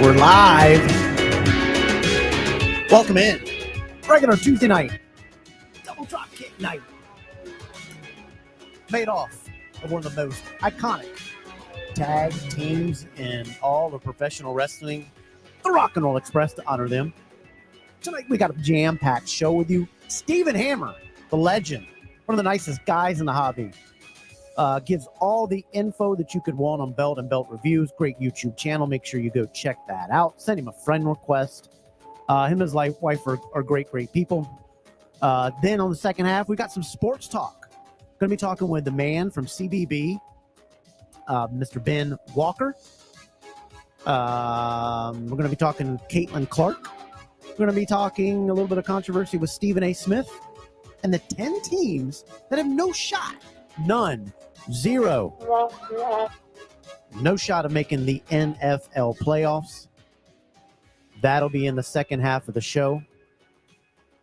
We're live. Welcome in. Regular Tuesday night. Double Dropkick night. Made off of one of the most iconic tag teams in all of professional wrestling, the Rock and Roll Express, to honor them. Tonight we got a jam-packed show with you. Steven Hammer, the legend, one of the nicest guys in the hobby. Gives all the info that you could want on Belt and Belt Reviews. Great YouTube channel. Make sure you go check that out. Send him a friend request. Him and his wife are great people. Then on the second half, we got some sports talk. Going to be talking with the man from CBB, Mr. Ben Walker. We're going to be talking Caitlin Clark. We're going to be talking a little bit of controversy with Stephen A. Smith and the 10 teams that have no shot. None. Zero. No shot of making the NFL playoffs. That'll be in the second half of the show.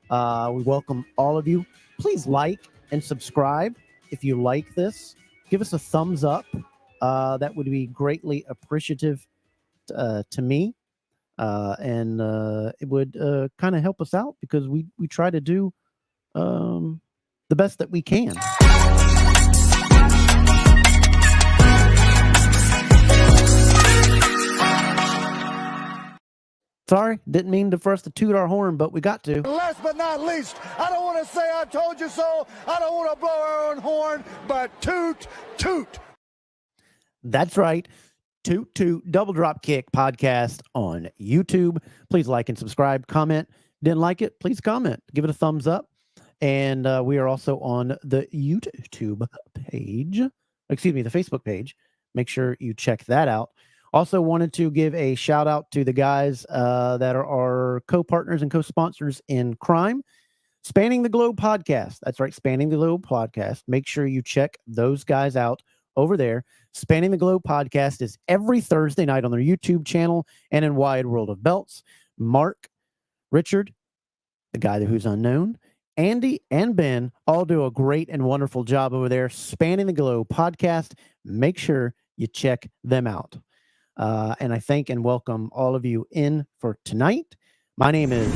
We welcome all of you. Please like and subscribe if you like this. Give us a thumbs up. that would be greatly appreciative to me. And it would kind of help us out because we try to do the best that we can. Sorry, didn't mean for us to toot our horn, but we got to. Last but not least, I don't want to say I told you so. I don't want to blow our own horn, but toot, toot. That's right. Toot Toot Double Dropkick podcast on YouTube. Please like and subscribe, comment. Didn't like it? Please comment. Give it a thumbs up. And we are also on the YouTube page. Excuse me, the Facebook page. Make sure you check that out. Also wanted to give a shout out to the guys that are our co-partners and co-sponsors in crime. Spanning the Globe podcast. That's right, Spanning the Globe podcast. Make sure you check those guys out over there. Spanning the Globe podcast is every Thursday night on their YouTube channel and in Wide World of Belts. Mark, Richard, the guy who's unknown, Andy, and Ben all do a great and wonderful job over there. Spanning the Globe podcast. Make sure you check them out. And I thank and welcome all of you in for tonight. My name is...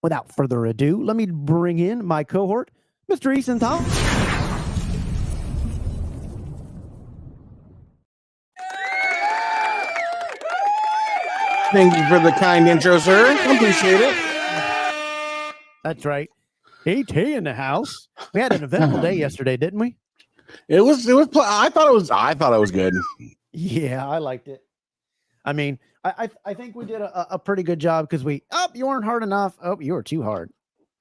Without further ado, let me bring in my cohort, Mr. Easton Tom. Thank you for the kind intro, sir. Appreciate it. That's right. AT in the house. We had an eventful day yesterday, didn't we? It was. I thought it was good. Yeah, I liked it. I mean, I think we did a pretty good job because you weren't hard enough. Oh, you were too hard.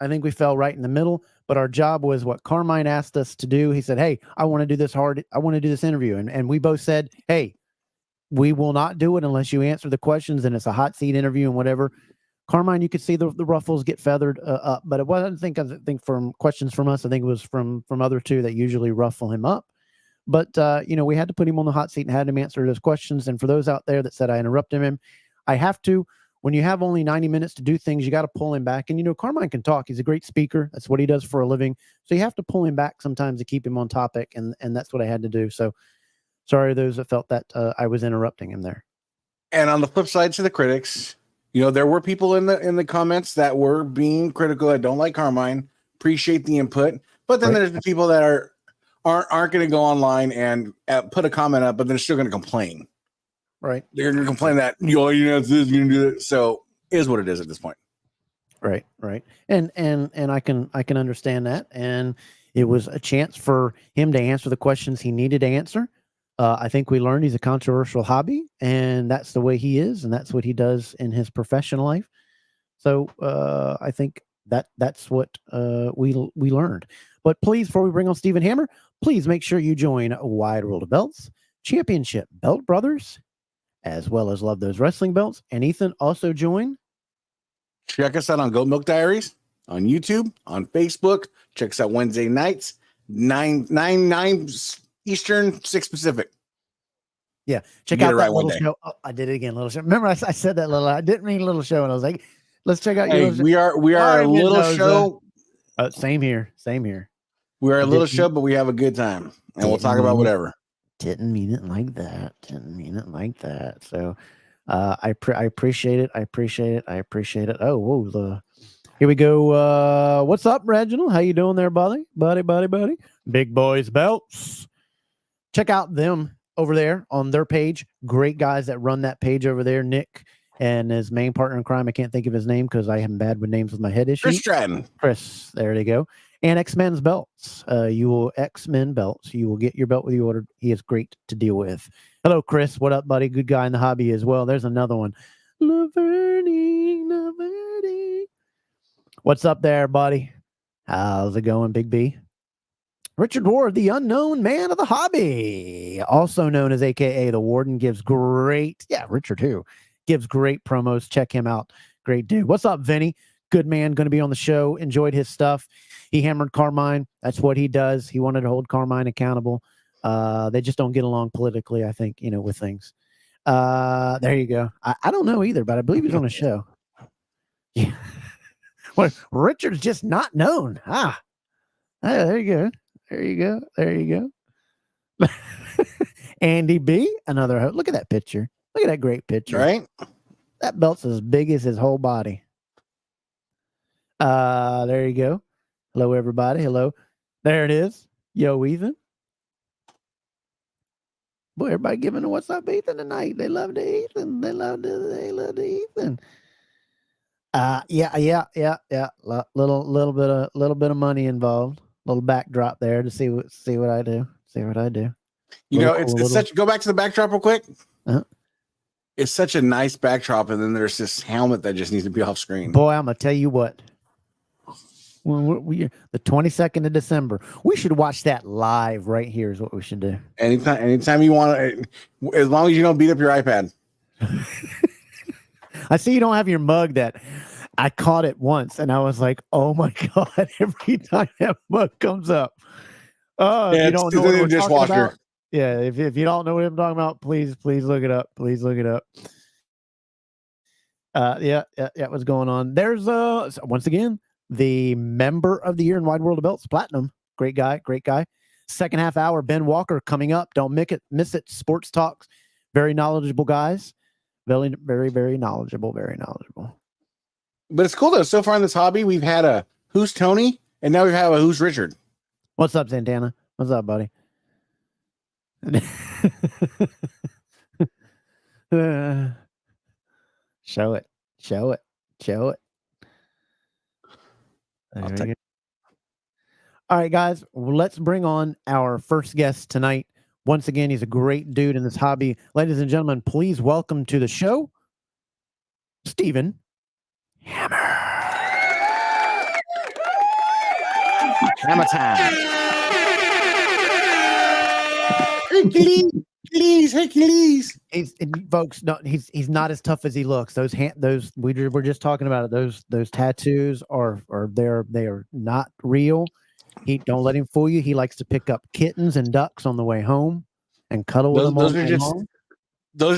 I think we fell right in the middle, but our job was what Carmine asked us to do. He said, hey, I want to do this hard. I want to do this interview. And we both said, hey, we will not do it unless you answer the questions and it's a hot seat interview and whatever. Carmine, you could see the ruffles get feathered up, but it wasn't, I think from questions from us. I think it was from other two that usually ruffle him up. But, we had to put him on the hot seat and had him answer those questions. And for those out there that said I interrupted him, I have to. When you have only 90 minutes to do things, you got to pull him back. And, Carmine can talk. He's a great speaker. That's what he does for a living. So you have to pull him back sometimes to keep him on topic. And that's what I had to do. So sorry, those that felt that I was interrupting him there. And on the flip side to the critics, there were people in the comments that were being critical. I don't like Carmine. Appreciate the input. But then there's the people that aren't going to go online and put a comment up, but they're still going to complain. Right. They're going to complain that, this, you're going to do it. So it is what it is at this point. Right. And I can understand that. And it was a chance for him to answer the questions he needed to answer. I think we learned he's a controversial hobby, and that's the way he is, and that's what he does in his professional life. So I think that's what we learned. But please, before we bring on Stephen Hammer, please make sure you join Wide World of Belts, Championship Belt Brothers, as well as Love Those Wrestling Belts. And Ethan, also join. Check us out on Goat Milk Diaries, on YouTube, on Facebook. Check us out Wednesday nights, 9 Eastern, 6 Pacific. Yeah, check out that little show. Oh, I did it again, little show. Remember, I said that little. I didn't mean little show, and I was like, "Let's check out your." Little we are a little show. Same here. We are a little show, but we have a good time, and we'll talk about whatever. Didn't mean it like that. So, I appreciate it. I appreciate it. Oh, whoa! Here we go. What's up, Reginald? How you doing there, buddy? Big Boys Belts. Check out them over there on their page. Great guys that run that page over there. Nick and his main partner in crime. I can't think of his name because I am bad with names with my head issue. Chris Stratton. Chris, there they go. And X-Men's belts. X-Men belts. You will get your belt with you ordered. He is great to deal with. Hello, Chris. What up, buddy? Good guy in the hobby as well. There's another one. Laverne. What's up there, buddy? How's it going, Big B? Richard Ward, the unknown man of the hobby, also known as AKA the Warden, gives great promos. Check him out. Great dude. What's up, Vinny? Good man, going to be on the show. Enjoyed his stuff. He hammered Carmine. That's what he does. He wanted to hold Carmine accountable. They just don't get along politically, I think, with things. There you go. I don't know either, but I believe he's on a show. Yeah. Well, Richard's just not known. Oh, there you go. There you go. There you go. Andy B, another host. Look at that picture. Look at that great picture. Right? That belt's as big as his whole body. There you go. Hello, everybody. Hello. There it is. Yo, Ethan. Boy, everybody giving a what's up, Ethan tonight. They love the Ethan. They love the Ethan. Yeah. Little bit of money involved. Little backdrop there to see what I do. See what I do. You know, it's such. Go back to the backdrop real quick. Uh-huh. It's such a nice backdrop, and then there's this helmet that just needs to be off screen. Boy, I'm gonna tell you what. We the 22nd of December. We should watch that live right here. Is what we should do. Anytime you want to, as long as you don't beat up your iPad. I see you don't have your mug. That I caught it once, and I was like, "Oh my god!" Every time that mug comes up, if you don't know what we're talking about, yeah. If you don't know what I'm talking about, please look it up. Please look it up. Yeah. What's going on? There's once again the member of the year in Wide World of Belts, Platinum. Great guy. Second half hour, Ben Walker coming up. Don't miss it. Sports Talks. Very knowledgeable guys. Very, very, very knowledgeable. Very knowledgeable. But it's cool though. So far in this hobby, we've had a Who's Tony, and now we have a Who's Richard. What's up, Santana? What's up, buddy? Show it. All right, guys, let's bring on our first guest tonight. Once again, he's a great dude in this hobby. Ladies and gentlemen, please welcome to the show, Stephen Hammer. Hammer time. Hercules. Folks, no, he's not as tough as he looks. Those we were just talking about it. Those tattoos are they are not real. Don't let him fool you. He likes to pick up kittens and ducks on the way home and cuddle with them. Those are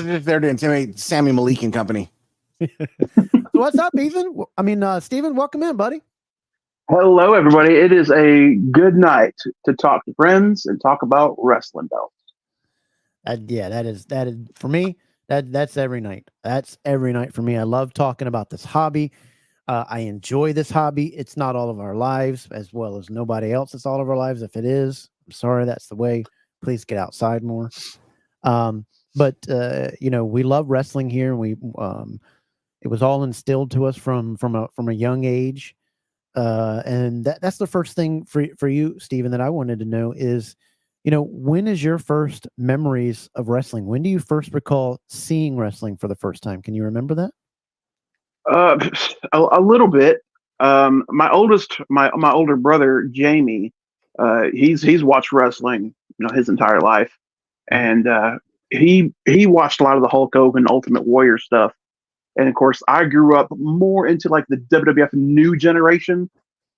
just there to intimidate Sammy Malik and company. What's up, Ethan? Steven, welcome in, buddy. Hello, everybody. It is a good night to talk to friends and talk about wrestling belts. That is for me. That's every night. That's every night for me. I love talking about this hobby. I enjoy this hobby. It's not all of our lives, as well as nobody else. It's all of our lives. If it is, I'm sorry. That's the way. Please get outside more. But we love wrestling here. We it was all instilled to us from a young age. And that's the first thing for you, Stephen, that I wanted to know is, when is your first memories of wrestling? When do you first recall seeing wrestling for the first time? Can you remember that? A little bit. My older brother, Jamie, he's watched wrestling, his entire life. And, he watched a lot of the Hulk Hogan Ultimate Warrior stuff. And of course I grew up more into like the WWF new generation,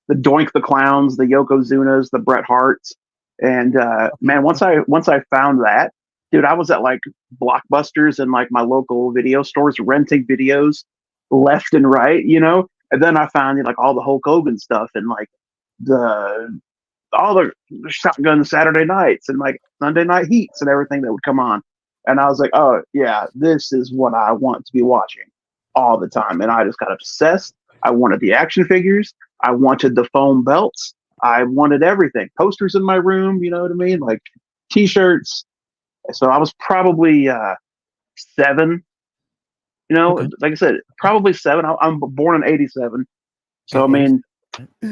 the Doink the Clowns, the Yokozunas, the Bret Harts. And, man, once I found that, dude, I was at like Blockbusters and like my local video stores renting videos left and right, and then I found like all the Hulk Hogan stuff and like all the Shotgun Saturday nights and like Sunday night heats and everything that would come on. And I was like, oh yeah, this is what I want to be watching all the time. And I just got obsessed. I wanted the action figures. I wanted the foam belts. I wanted everything. Posters in my room, you know what I mean? Like t-shirts. So I was probably 7. Okay. Like I said, probably 7. I'm born in 87. So, I mean,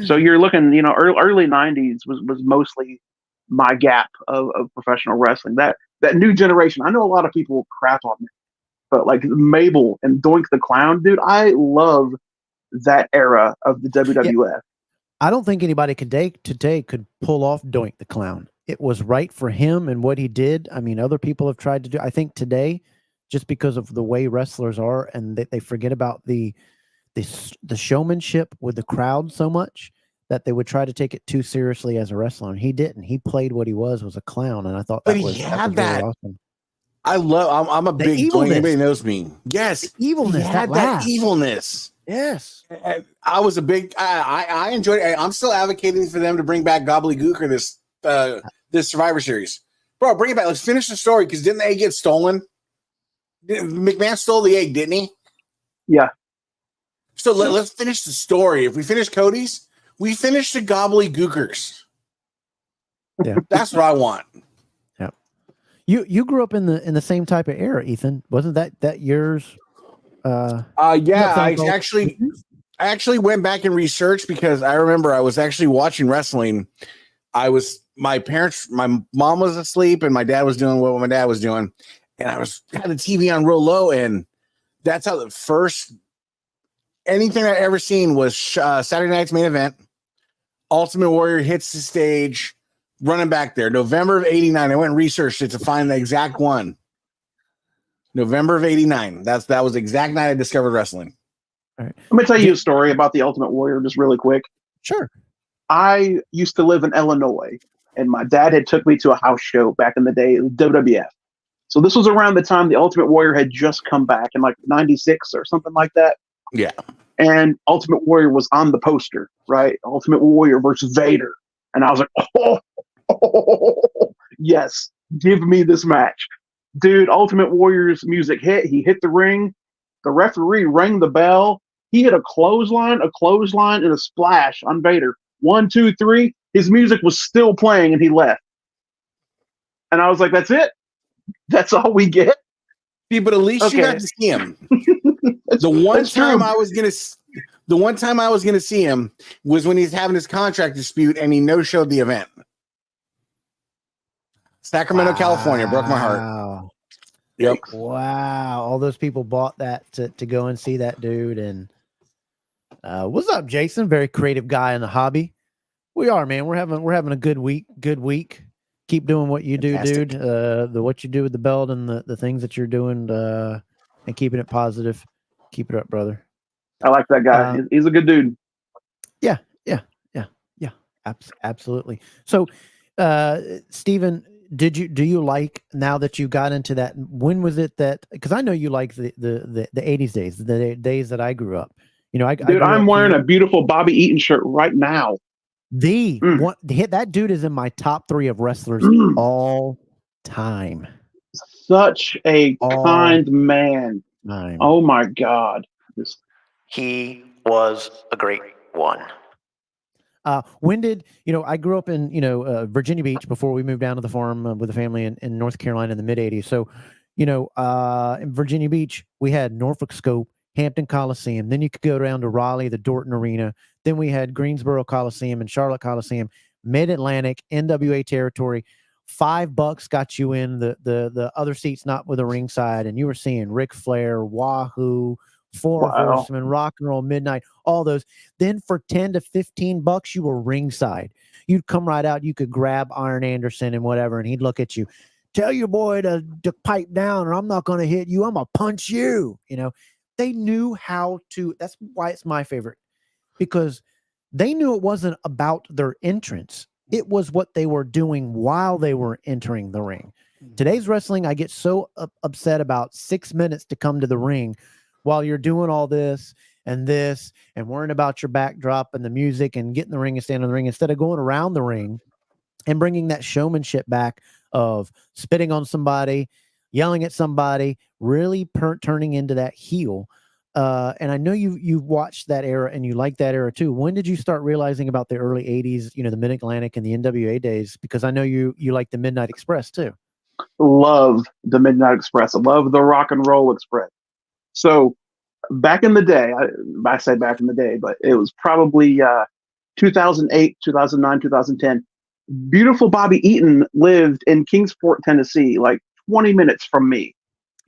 so you're looking, early 90s was mostly my gap of professional wrestling. That new generation, I know a lot of people crap on me, but like Mabel and Doink the Clown, dude, I love that era of the WWF. Yeah. I don't think anybody today could pull off Doink the Clown. It was right for him and what he did. I mean, other people have tried to do. I think today, just because of the way wrestlers are, and they forget about the showmanship with the crowd so much that they would try to take it too seriously as a wrestler. And he didn't. He played what he was a clown, and I thought that was really awesome. I'm a big Doink. Anybody knows me. Yes, the evilness. He had that evilness. Yes. I was a big. I enjoyed it. I'm still advocating for them to bring back Gobbledygooker this Survivor Series, bro. Bring it back. Let's finish the story because didn't the egg get stolen? McMahon stole the egg, didn't he? Yeah. So let's finish the story. If we finish Cody's, we finish the Gobbledygookers. Yeah, that's what I want. Yeah. You grew up in the same type of era, Ethan. Wasn't that yours? Yeah, I actually went back and researched because I remember I was actually watching wrestling. My mom was asleep and my dad was doing what my dad was doing, and I had the TV on real low, and that's how the first anything I ever seen was Saturday Night's Main Event. Ultimate Warrior hits the stage, running back there, November of '89. I went and researched it to find the exact one. November of '89. That was the exact night I discovered wrestling. All right. Let me tell you a story about the Ultimate Warrior just really quick. Sure. I used to live in Illinois, and my dad had took me to a house show back in the day, WWF. So this was around the time the Ultimate Warrior had just come back in like '96 or something like that. Yeah. And Ultimate Warrior was on the poster, right? Ultimate Warrior versus Vader. And I was like, yes, give me this match. Dude, Ultimate Warrior's music hit. He hit the ring. The referee rang the bell. He hit a clothesline, and a splash on Vader. 1, 2, 3. His music was still playing, and he left. And I was like, that's it? That's all we get? See, but at least you got to see him. The one time I was gonna see him was when he's having his contract dispute and he no-showed the event. Sacramento, California, broke my heart. Yep. Wow. All those people bought that to go and see that dude. And what's up, Jason? Very creative guy in the hobby. We are, man. We're having a good week. Good week. Keep doing what you do, Fantastic. dude. What you do with the belt and the things that you're doing, and keeping it positive. Keep it up, brother. I like that guy. He's a good dude. Yeah. Absolutely. So, Steven, do you like, now that you got into that, when was it that, because I know you like the 80s days, the days that I grew up. You know, I'm wearing a beautiful Bobby Eaton shirt right now. That dude is in my top 3 of wrestlers all time. Such a kind man. Oh my God. He was a great one. When did, I grew up in, Virginia Beach before we moved down to the farm with the family in North Carolina in the mid 80s. So, in Virginia Beach, we had Norfolk Scope, Hampton Coliseum. Then you could go down to Raleigh, the Dorton Arena. Then we had Greensboro Coliseum and Charlotte Coliseum, Mid-Atlantic, NWA territory. $5 got you in the other seats, not with a ringside. And you were seeing Ric Flair, Wahoo, Four Horsemen, Rock and Roll Midnight, all those. Then for $10 to $15, you were ringside. You'd come right out. You could grab Iron Anderson and whatever, and he'd look at you. Tell your boy to pipe down, or I'm not going to hit you. I'm going to punch you. They knew how to. That's why it's my favorite, because they knew it wasn't about their entrance. It was what they were doing while they were entering the ring. Today's wrestling, I get so upset about 6 minutes to come to the ring while you're doing all this and worrying about your backdrop and the music and getting the ring and standing in the ring, instead of going around the ring and bringing that showmanship back of spitting on somebody, yelling at somebody, really turning into that heel. And I know you've watched that era and you like that era too. When did you start realizing about the early 80s, the Mid-Atlantic and the NWA days? Because I know you like the Midnight Express too. Love the Midnight Express. I love the Rock and Roll Express. So back in the day, I say back in the day, but it was probably 2008, 2009, 2010. Beautiful Bobby Eaton lived in Kingsport, Tennessee, like 20 minutes from me.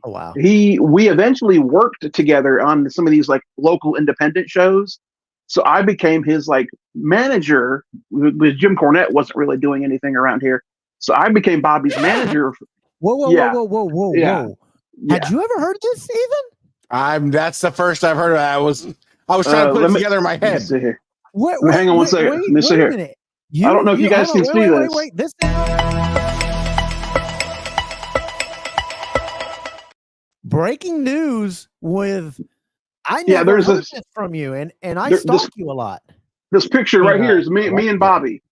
Oh, wow. We eventually worked together on some of these like local independent shows. So I became his like manager. With Jim Cornette wasn't really doing anything around here. So I became Bobby's manager. Whoa. Yeah. Had you ever heard this, Steven? That's the first I've heard of it. I was trying to put it together in my head. Hang on one second. Let me see here. I don't know if you guys can see this. Wait. This. Breaking news with I Yeah, never there's heard this- this from you, and I There- stalk you a lot. This picture right Yeah, here is me and Bobby.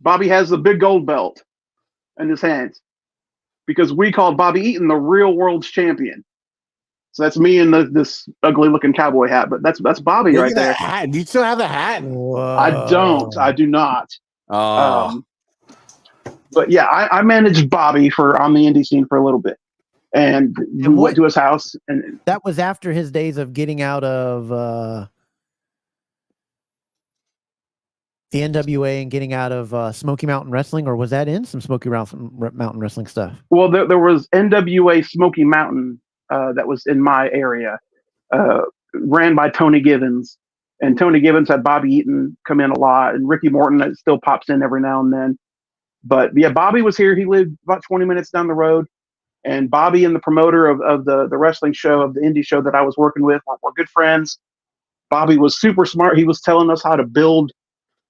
Bobby has the big gold belt in his hands because we called Bobby Eaton the real world's champion. So that's me in this ugly looking cowboy hat, but that's Bobby Look right at there. that hat. Do you still have the hat? I do not. Oh, But yeah, I managed Bobby on the indie scene for a little bit, and we went to his house, and that was after his days of getting out of the NWA and getting out of Smoky Mountain Wrestling, or was that in some Smoky Mountain Wrestling stuff? well, there was NWA Smoky Mountain that was in my area, ran by Tony Givens, and Tony Givens had Bobby Eaton come in a lot, and Ricky Morton that still pops in every now and then. But yeah, Bobby was here. He lived about 20 minutes down the road. And Bobby and the promoter of the wrestling show, of the indie show that I was working with, were good friends. Bobby was super smart. He was telling us how to build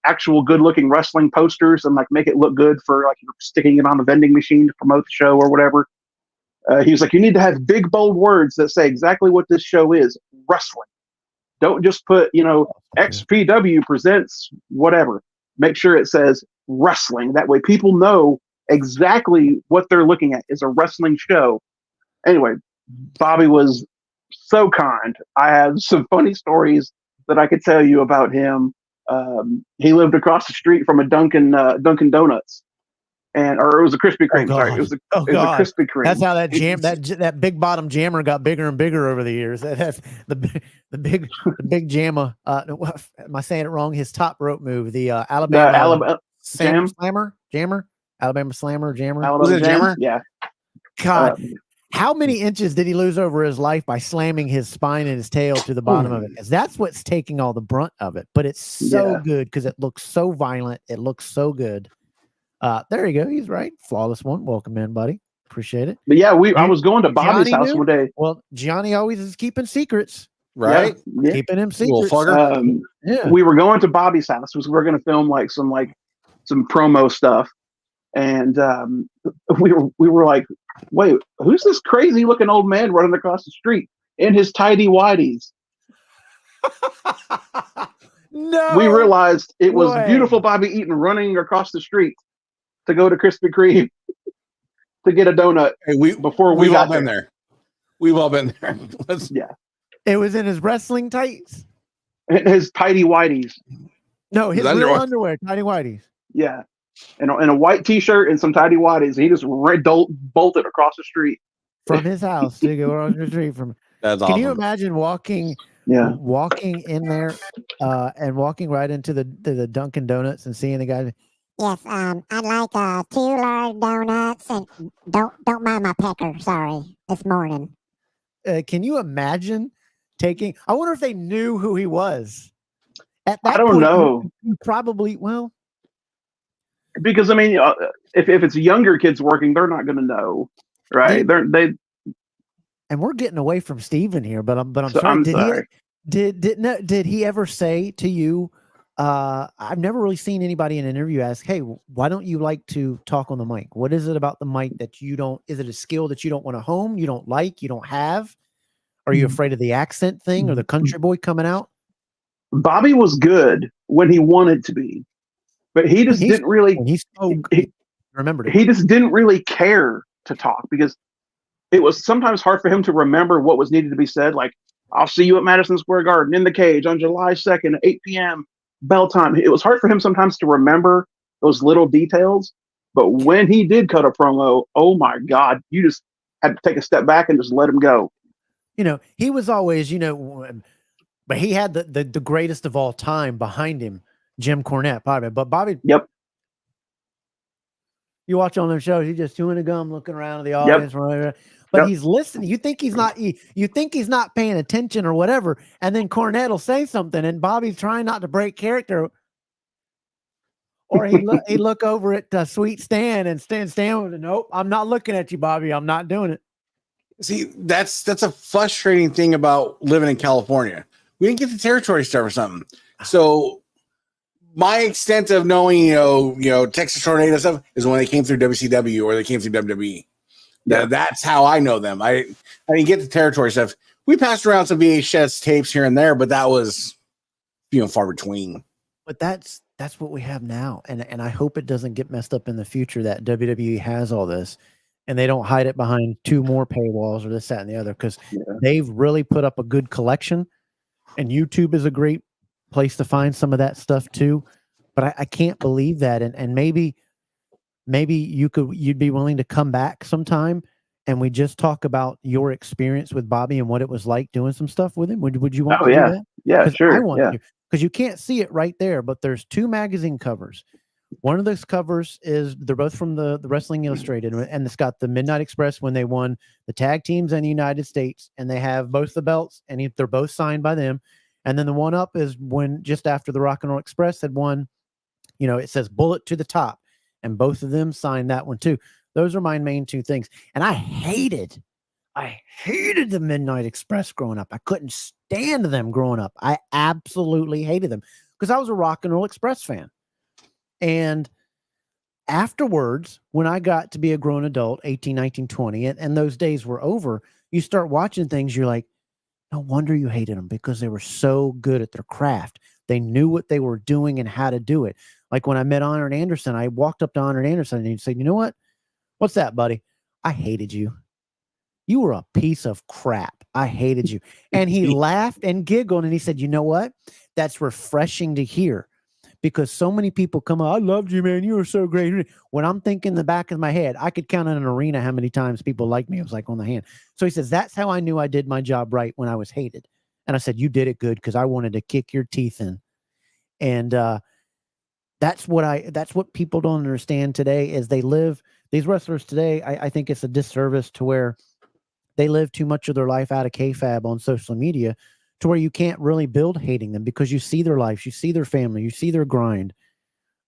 actual good looking wrestling posters and like make it look good for like sticking it on the vending machine to promote the show or whatever. He was like, you need to have big, bold words that say exactly what this show is, wrestling. Don't just put, XPW presents whatever. Make sure it says wrestling. That way people know exactly what they're looking at is a wrestling show. Anyway, Bobby was so kind. I have some funny stories that I could tell you about him. He lived across the street from a Dunkin' Donuts, or it was a Krispy Kreme. Sorry, it was a Krispy Kreme. That's how that big bottom jammer got bigger and bigger over the years. That's the big jammer. Am I saying it wrong? His top rope move, the Alabama jammer. Alabama Slammer, Jammer. Was it Jammer? Yeah. God, how many inches did he lose over his life by slamming his spine and his tail to the bottom of it? Because that's what's taking all the brunt of it. But it's so good because it looks so violent. It looks so good. There you go. He's right. Flawless one. Welcome in, buddy. Appreciate it. But yeah, I was going to Bobby's house one day. Well, Johnny always is keeping secrets. right? Yeah. Keeping him secrets. Yeah. We were going to Bobby's house because we were going to film some promo stuff. And we were like, wait, who's this crazy looking old man running across the street in his tidy whities? No, we realized it was way. beautiful Bobby Eaton running across the street to go to Krispy Kreme to get a donut. Hey, we've all been there. We've all been there. Yeah. It was in his wrestling tights. His tidy whities. No, his real underwear, tidy whities. Yeah. And a white T-shirt and some tidy whities. He just bolted across the street from his house to go on the street. That's awesome. Can you imagine walking in there and walking right into the Dunkin' Donuts and seeing the guy? Yes, I'd like 2 large donuts and don't mind my pecker. Sorry, this morning. Can you imagine taking? I wonder if they knew who he was. At that I don't know. Probably because I mean, if it's younger kids working, they're not going to know, right? They. And we're getting away from Steven here, but I'm so sorry. sorry. Did he ever say to you? I've never really seen anybody in an interview ask, "Hey, why don't you like to talk on the mic? What is it about the mic that you don't? Is it a skill that you don't want to hone? You don't like? You don't have? Are you afraid of the accent thing or the country boy coming out?" Bobby was good when he wanted to be, but he just didn't really. When he spoke, remembered it. He just didn't really care to talk because it was sometimes hard for him to remember what was needed to be said. Like, "I'll see you at Madison Square Garden in the cage on July 2nd at 8 p.m. bell time." It was hard for him sometimes to remember those little details. But when he did cut a promo, oh my God, you just had to take a step back and just let him go. He was always, but he had the greatest of all time behind him, Jim Cornette, probably. But Bobby, yep. You watch on them shows, he's just chewing a gum, looking around at the audience, but he's listening. You think he's not. You think he's not paying attention or whatever, and then Cornette will say something, and Bobby's trying not to break character, or he look over at Sweet Stan and Stan with, "Nope, I'm not looking at you, Bobby. I'm not doing it." See, that's a frustrating thing about living in California. We didn't get the territory stuff or something. So my extent of knowing, Texas Tornado stuff is when they came through WCW or they came through WWE. That's how I know them. I didn't get the territory stuff. We passed around some VHS tapes here and there, but that was few and far between. But that's what we have now, and I hope it doesn't get messed up in the future that WWE has all this, and they don't hide it behind 2 more paywalls or this, that, and the other, because they've really put up a good collection, and YouTube is a great place to find some of that stuff too. But I can't believe that, and maybe you'd be willing to come back sometime and we just talk about your experience with Bobby and what it was like doing some stuff with him. Would you want to do that? Yeah, sure. I want to, because you can't see it right there, but there's 2 magazine covers. One of those covers they're both from the Wrestling Illustrated, and it's got the Midnight Express when they won the tag teams in the United States, and they have both the belts, and they're both signed by them. And then the one up is when just after the Rock and Roll Express had won, it says Bullet to the Top, and both of them signed that one too. Those are my main 2 things. And I hated the Midnight Express growing up. I couldn't stand them growing up. I absolutely hated them because I was a Rock and Roll Express fan. And afterwards, when I got to be a grown adult, 18, 19, 20, and those days were over, you start watching things, you're like, no wonder you hated them, because they were so good at their craft. They knew what they were doing and how to do it. Like when I met Arn Anderson, I walked up to Arn Anderson and he said, you know what? What's that, buddy? I hated you. You were a piece of crap. I hated you. And he laughed and giggled and he said, you know what? That's refreshing to hear, because so many people come up, I loved you, man. You were so great. When I'm thinking in the back of my head, I could count in an arena how many times people liked me. It was like on the hand. So he says, that's how I knew I did my job right when I was hated. And I said, you did it good, because I wanted to kick your teeth in. And that's what people don't understand today is these wrestlers today, I think it's a disservice to where they live too much of their life out of kayfabe on social media, to where you can't really build hating them, because you see their lives, you see their family, you see their grind.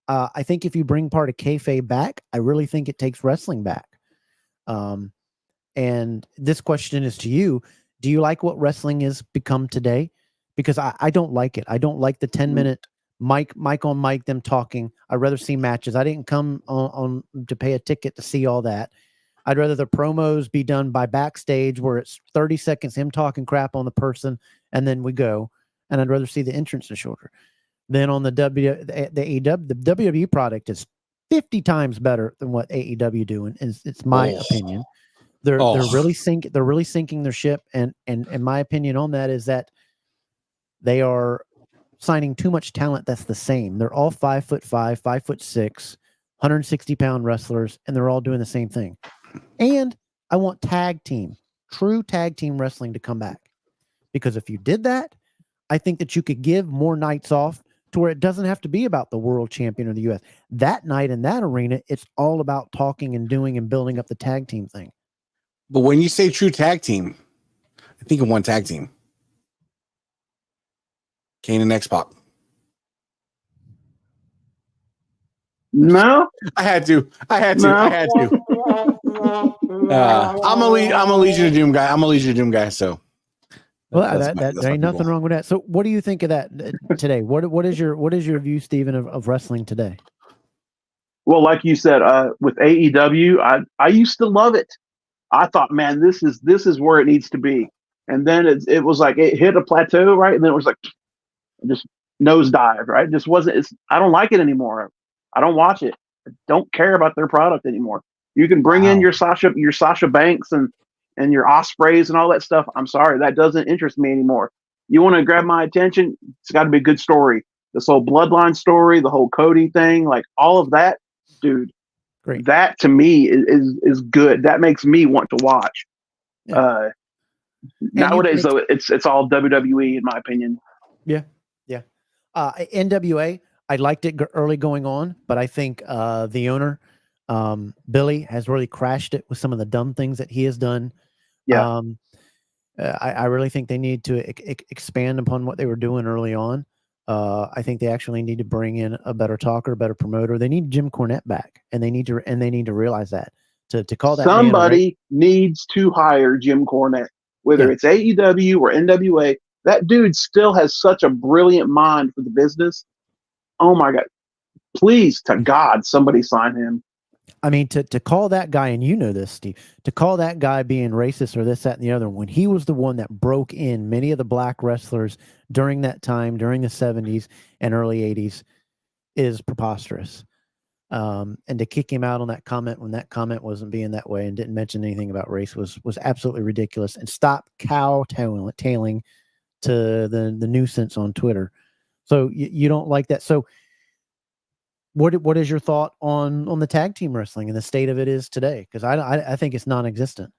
I think if you bring part of kayfabe back, I really think it takes wrestling back. And this question is to you. Do you like what wrestling has become today? Because I don't like it. I don't like the 10-minute mic on mic, them talking. I'd rather see matches. I didn't come on to pay a ticket to see all that. I'd rather the promos be done by backstage, where it's 30 seconds, him talking crap on the person, and then we go. And I'd rather see the entrance shorter. Then on the WWE product is 50 times better than what AEW doing. It's my opinion. They're really sinking their ship. And my opinion on that is that they are signing too much talent that's the same. They're all 5'5", 5'6", 160-pound wrestlers, and they're all doing the same thing. And I want true tag team wrestling to come back. Because if you did that, I think that you could give more nights off to where it doesn't have to be about the world champion or the US. That night in that arena, it's all about talking and doing and building up the tag team thing. But when you say true tag team, I think of one tag team. Kane and X-Pac. No, I had to. I'm a Legion of Doom guy. So, well, there ain't nothing wrong with that. So, what do you think of that today? What is your view, Steven, of wrestling today? well, like you said, with AEW, I used to love it. I thought, man, this is where it needs to be. And then it was like it hit a plateau, right? And then it was like just nosedive, right? It just wasn't. I don't like it anymore. I don't watch it. I don't care about their product anymore. You can bring in your Sasha Banks and your Ospreys and all that stuff. I'm sorry, that doesn't interest me anymore. You want to grab my attention? It's got to be a good story. This whole bloodline story, the whole Cody thing, like all of that, dude. Great. That to me is good. That makes me want to watch. Yeah. Nowadays, though, it's all WWE in my opinion. Yeah. NWA, I liked it early going on, but I think the owner, Billy, has really crashed it with some of the dumb things that he has done. Yeah. I really think they need to expand upon what they were doing early on. I think they actually need to bring in a better talker, a better promoter. They need Jim Cornette back, and they need to realize that to call that somebody needs to hire Jim Cornette, whether it's AEW or NWA. That dude still has such a brilliant mind for the business. Oh my God! Please, to God, somebody sign him. I mean, to call that guy, and you know this, Steve, to call that guy being racist or this, that, and the other, when he was the one that broke in many of the black wrestlers during that time, during the 70s and early 80s, is preposterous. And to kick him out on that comment when that comment wasn't being that way and didn't mention anything about race was absolutely ridiculous. And stop cowtailing to the nuisance on Twitter. So you don't like that. So what is your thought on the tag team wrestling and the state of it is today? Because I think it's non-existent.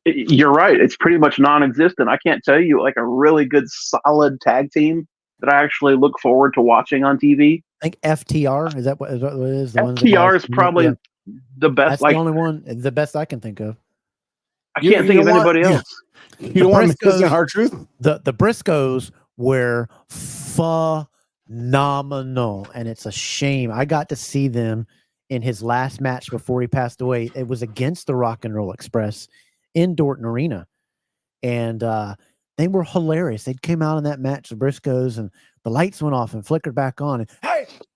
You're right. It's pretty much non-existent. I can't tell you like a really good solid tag team that I actually look forward to watching on TV. I think FTR is that what it is? FTR is probably the best. That's the only one, the best I can think of. I can't think of anybody else. You don't want to miss R-Truth? The Briscoes were phenomenal, and it's a shame. I got to see them in his last match before he passed away. It was against the Rock and Roll Express in Dorton Arena, and they were hilarious. They came out in that match, the Briscoes, and the lights went off and flickered back on. And,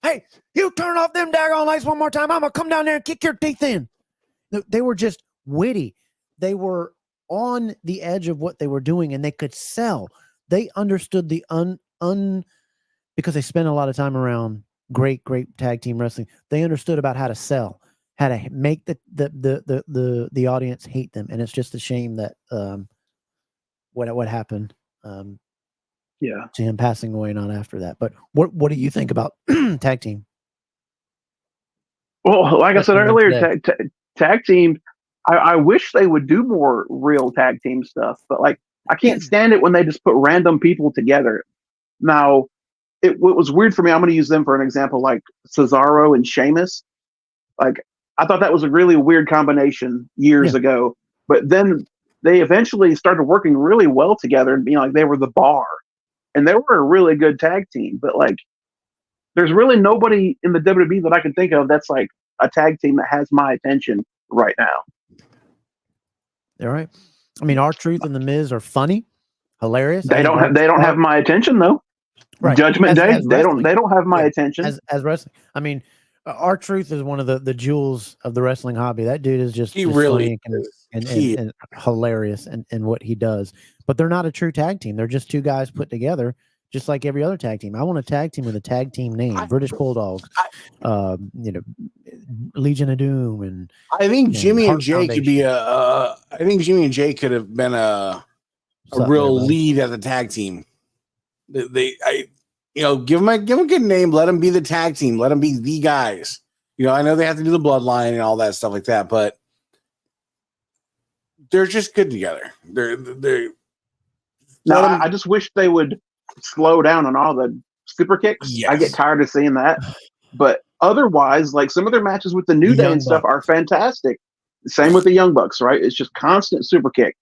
hey, you turn off them daggone lights one more time, I'm gonna come down there and kick your teeth in. They were just witty. They were on the edge of what they were doing, and they could sell. They understood the because they spent a lot of time around great tag team wrestling. They understood about how to sell, how to make the audience hate them. And it's just a shame that what happened to him passing away not after that. But what do you think about tag team? Well, like I said earlier, tag team, I wish they would do more real tag team stuff, but like I can't stand it when they just put random people together. Now, it was weird for me. I'm going to use them for an example, like Cesaro and Sheamus. Like I thought that was a really weird combination years ago, but then they eventually started working really well together and being like they were the bar, and they were a really good tag team. But like, there's really nobody in the WWE that I can think of that's like a tag team that has my attention right now. All right. I mean, R-Truth and The Miz are funny, hilarious. They don't have my attention though. Right. Judgment Day, they don't have my attention as wrestling. I mean, R-Truth is one of the jewels of the wrestling hobby. That dude is just really funny and hilarious in what he does. But they're not a true tag team. They're just two guys put together, just like every other tag team. I want a tag team with a tag team name: British Bulldogs, Legion of Doom, and I think Jimmy and Jay could be I think Jimmy and Jay could have been a real lead at the tag team. Give them a good name. Let them be the tag team. Let them be the guys. I know they have to do the bloodline and all that stuff like that, but they're just good together. I just wish they would slow down on all the super kicks. Yes. I get tired of seeing that, but otherwise, like some of their matches with the New Day and stuff are fantastic. Same with the Young Bucks, right? It's just constant super kick.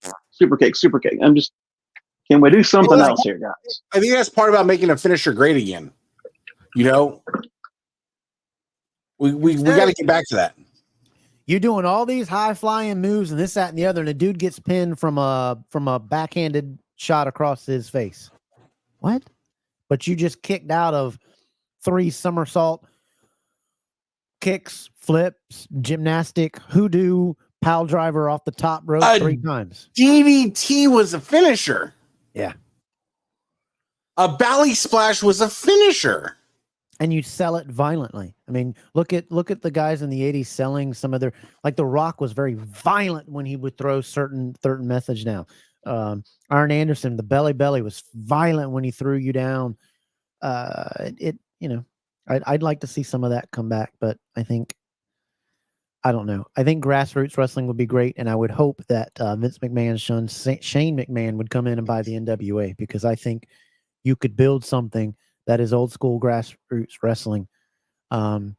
Can we do something else here, guys? I think that's part about making a finisher great again. We got to get back to that. You're doing all these high flying moves and this, that, and the other, and the dude gets pinned from a backhanded shot across his face. What? But you just kicked out of 3 somersault kicks, flips, gymnastic, hoodoo, pile driver off the top rope 3 times. DDT was a finisher. Yeah. A Bally Splash was a finisher. And you sell it violently. I mean, look at the guys in the 80s selling some of their, like The Rock was very violent when he would throw certain methods down. Arn Anderson, the belly was violent when he threw you down. I'd like to see some of that come back, but I don't know. I think grassroots wrestling would be great, and I would hope that Vince McMahon's son, Shane McMahon, would come in and buy the NWA, because I think you could build something that is old school grassroots wrestling. Well,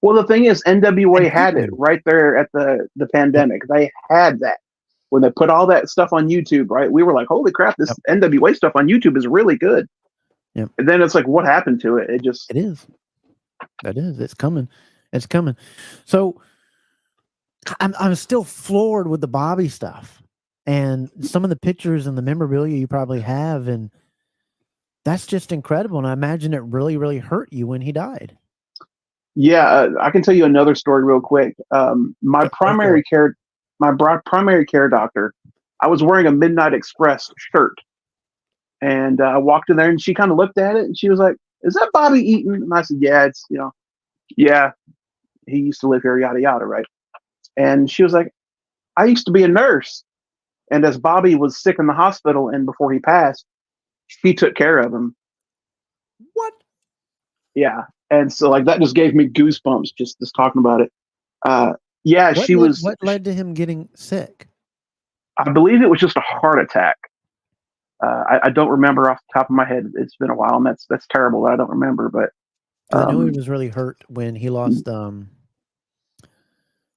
the thing is, NWA had it right there at the pandemic. They had that. When they put all that stuff on YouTube, right? We were like, holy crap, this NWA stuff on YouTube is really good. Yep. And then it's like, what happened to it? It is. It's coming. It's coming. So I'm still floored with the Bobby stuff and some of the pictures and the memorabilia you probably have. And that's just incredible. And I imagine it really, really hurt you when he died. Yeah, I can tell you another story real quick. My primary care, primary care doctor, I was wearing a Midnight Express shirt, and I walked in there, and she kind of looked at it, and she was like, "Is that Bobby Eaton?" And I said, "Yeah, it's yeah, he used to live here, yada yada, right?" And she was like, "I used to be a nurse, and as Bobby was sick in the hospital, and before he passed, she took care of him." What? Yeah, and so like that just gave me goosebumps just talking about it. Yeah, What she led, was. what led to him getting sick? I believe it was just a heart attack. I don't remember off the top of my head. It's been a while, and that's terrible that I don't remember. But 'Cause I know he was really hurt when he lost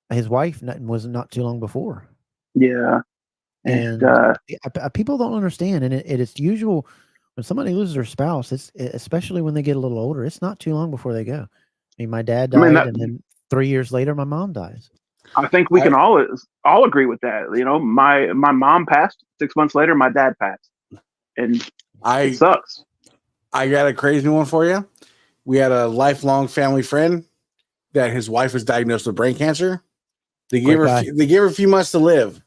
his wife. Was not too long before. yeah, And people don't understand, and it is usual when somebody loses their spouse. Especially when they get a little older. It's not too long before they go. I mean, my dad died, and then 3 years later, my mom dies. I think we can all agree with that. You know, my mom passed 6 months later. My dad passed, and it sucks. I got a crazy one for you. We had a lifelong family friend that his wife was diagnosed with brain cancer. They gave her a few months to live,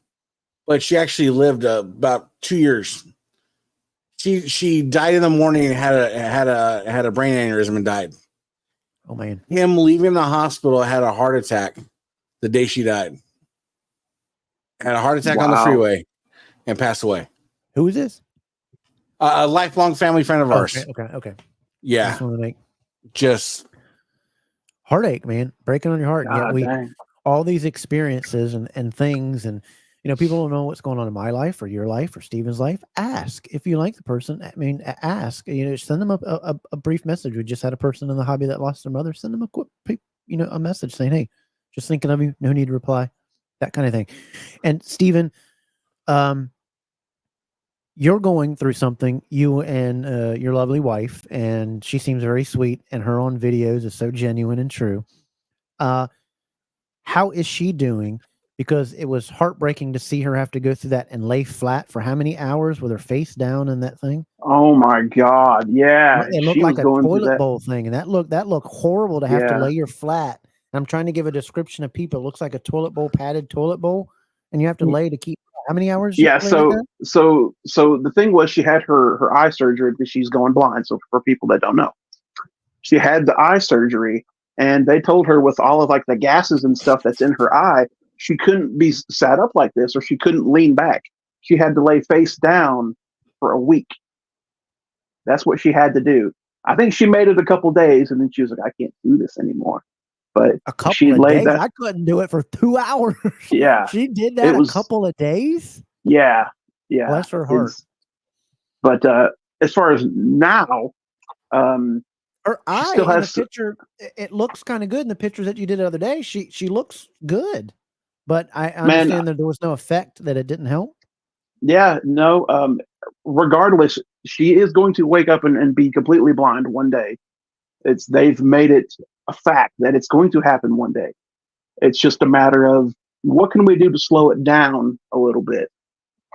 but she actually lived about 2 years. She died in the morning and had a brain aneurysm and died. Oh man! Him leaving the hospital, had a heart attack the day she died. Had a heart attack on the freeway and passed away. Who is this? A lifelong family friend of ours. Okay. Yeah. Just want to make heartache, man, breaking on your heart. God, Yet all these experiences and things, and people don't know what's going on in my life or your life or Steven's life. Ask if you like the person. I mean, ask. Send them a brief message. We just had a person in the hobby that lost their mother. Send them a quick, a message saying, "Hey, just thinking of you. No need to reply." That kind of thing. And Steven, you're going through something, you and your lovely wife, and she seems very sweet, and her on videos is so genuine and true. How is she doing? Because it was heartbreaking to see her have to go through that and lay flat for how many hours with her face down in that thing? Oh my God! Yeah, it looked like a toilet bowl thing, and that looked horrible to have to lay your flat. And I'm trying to give a description of people. It looks like a toilet bowl, padded toilet bowl, and you have to lay to keep. How many hours? Yeah. So the thing was, she had her eye surgery because she's going blind. So for people that don't know, she had the eye surgery, and they told her with all of like the gases and stuff that's in her eye, she couldn't be sat up like this, or she couldn't lean back. She had to lay face down for a week. That's what she had to do. I think she made it a couple days, and then she was like, "I can't do this anymore." But a couple of days. I couldn't do it for 2 hours. Yeah, she did that a couple of days. Yeah. Bless her heart. But as far as now, her eye still has in the picture. It looks kind of good in the pictures that you did the other day. She looks good, but I understand that there was no effect, that it didn't help. Yeah, no. Regardless, she is going to wake up and be completely blind one day. They've made it a fact that it's going to happen one day. It's just a matter of what can we do to slow it down a little bit.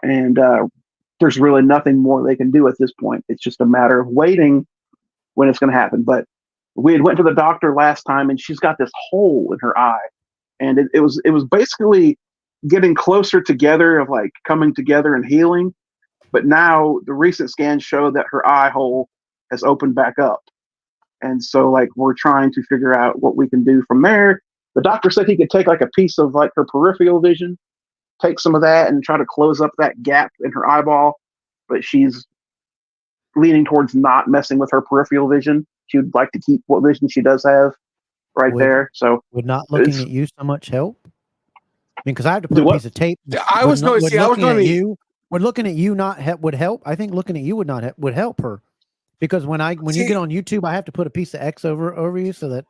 And there's really nothing more they can do at this point. It's just a matter of waiting when it's going to happen. But we had went to the doctor last time, and she's got this hole in her eye, and it was basically getting closer together, of like coming together and healing. But now the recent scans show that her eye hole has opened back up. And so like we're trying to figure out what we can do from there. The doctor said he could take like a piece of like her peripheral vision, take some of that and try to close up that gap in her eyeball. But she's leaning towards not messing with her peripheral vision. She would like to keep what vision she does have there. So would not looking at you so much help? I mean, because I have to put a piece of tape. Would looking at you not would help? I think looking at you would help her. Because when you get on YouTube, I have to put a piece of X over you so that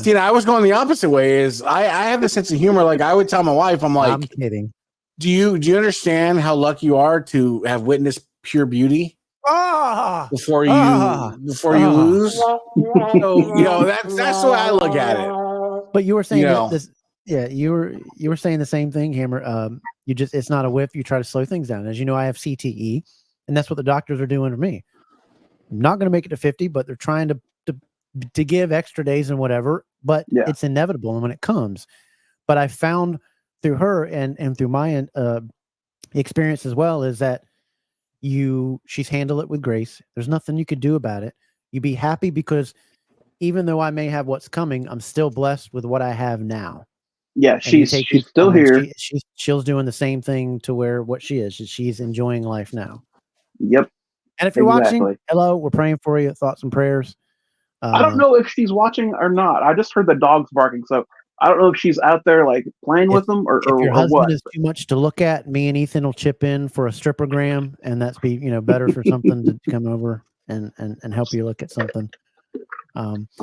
See, I was going the opposite way. Is I have a sense of humor. Like I would tell my wife, I'm like, I'm kidding. Do you understand how lucky you are to have witnessed pure beauty before you lose? So, that's the way I look at it. But you were saying this. Yeah, you were saying the same thing, Hammer. It's not a whiff. You try to slow things down. As you know, I have CTE, and that's what the doctors are doing to me. I'm not going to make it to 50, but they're trying to to give extra days and whatever, but Yeah. it's inevitable. And when it comes, but I found through her and through my experience as well is that she's handled it with grace. There's nothing you could do about it. You be happy because even though I may have what's coming, I'm still blessed with what I have now. Yeah, And you she's take it still from her. here. She's doing the same thing to where what she is. She's enjoying life now. Yep. And if you're watching, Exactly. hello, we're praying for you. Thoughts and prayers. I don't know if she's watching or not. I just heard the dogs barking, so I don't know if she's out there like playing with them If your or husband what. is too much to look at, me and Ethan will chip in for a strippergram, and that's be better for something to come over and help you look at something.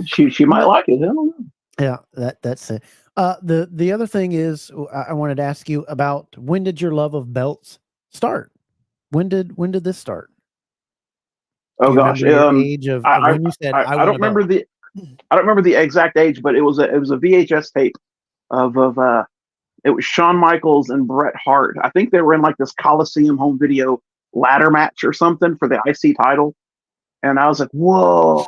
She might like it. I don't know. Yeah, that's it. The other thing is I wanted to ask you about, when did your love of belts start? When did this start? Oh gosh, your age of when you said I don't remember I don't remember the exact age, but it was a VHS tape of it was Shawn Michaels and Bret Hart. I think they were in like this Coliseum home video ladder match or something for the IC title. And I was like, whoa,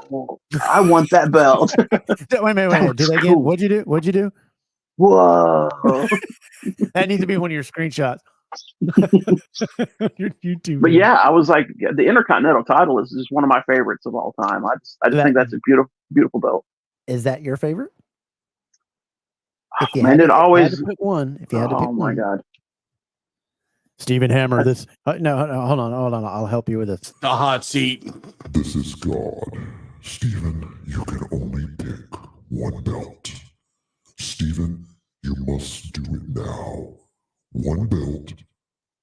I want that belt. wait. Do that again. Cool. What'd you do? Whoa. That needs to be one of your screenshots. Your YouTube. But yeah, I was like, the Intercontinental title is just one of my favorites of all time. I just think that's a beautiful belt. Is that your favorite? If you Man, had always to pick one. If you had to pick one. Oh my God. Stephen Hammer, this no, hold on. I'll help you with this. The hot seat. This is God. Stephen, you can only pick one belt. Stephen, you must do it now. One belt,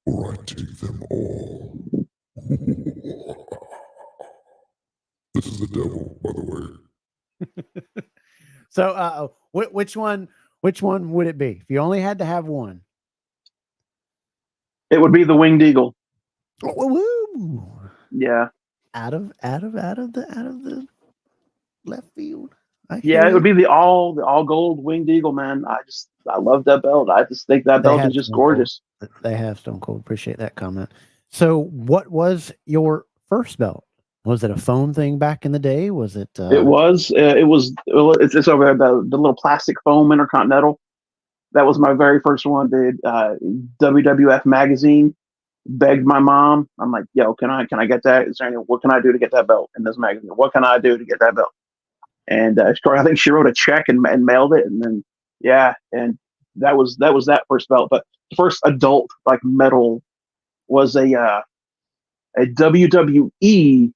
or I take them all. This is the devil, by the way. So, which one would it be if you only had to have one? It would be the Winged Eagle. Woo! Yeah. Out of the left field. Yeah, it would be the all gold Winged Eagle, man. I love that belt. I just think that belt is just gorgeous. They have Stone Cold. Appreciate that comment. So, what was your first belt? Was it a foam thing back in the day? Was it? It was. It's over there. The little plastic foam Intercontinental. That was my very first one. Did WWF magazine. Begged my mom. I'm like, yo, can I get that? Is there what can I do to get that belt in this magazine? What can I do to get that belt? And I think she wrote a check and mailed it, and then and that was that first belt. But the first adult like metal was a WWE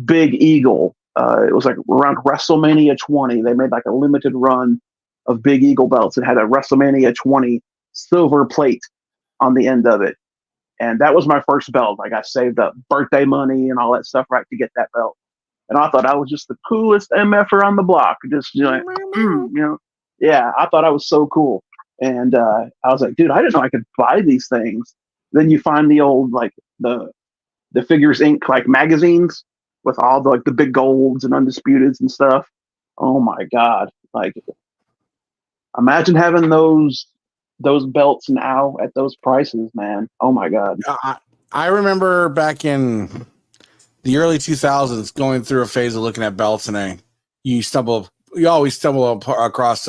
Big Eagle. It was like around WrestleMania 20. They made like a limited run of Big Eagle belts. It had a WrestleMania 20 silver plate on the end of it. And that was my first belt. Like I saved up birthday money and all that stuff right to get that belt. And I thought I was just the coolest MFer on the block. Just I thought I was so cool. And I was like, dude, I didn't know I could buy these things. Then you find the old like the Figures Inc. like magazines with all the like the big golds and undisputeds and stuff. Oh my God. Like imagine having those belts now at those prices, man. Oh my God. I remember back in the early 2000s going through a phase of looking at belts, and you always stumble across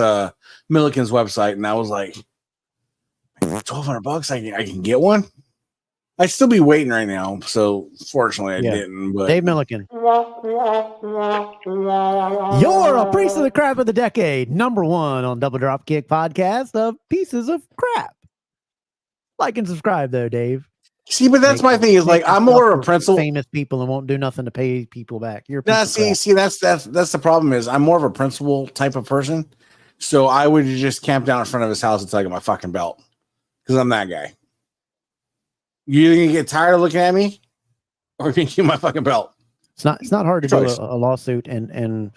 Milliken's website, and I was like, $1,200, I can get one. I'd still be waiting right now, so fortunately I didn't. But Dave Milliken, you're a piece of the crap of the decade, #1 on Double Dropkick podcast of pieces of crap. Like and subscribe though, Dave. See, but that's my thing. Is like I'm more of a principal. Famous people and won't do nothing to pay people back. You're that's the problem. Is I'm more of a principal type of person, so I would just camp down in front of his house until I get my fucking belt, because I'm that guy. You gonna get tired of looking at me, or can you get my fucking belt? It's not hard to do a lawsuit, and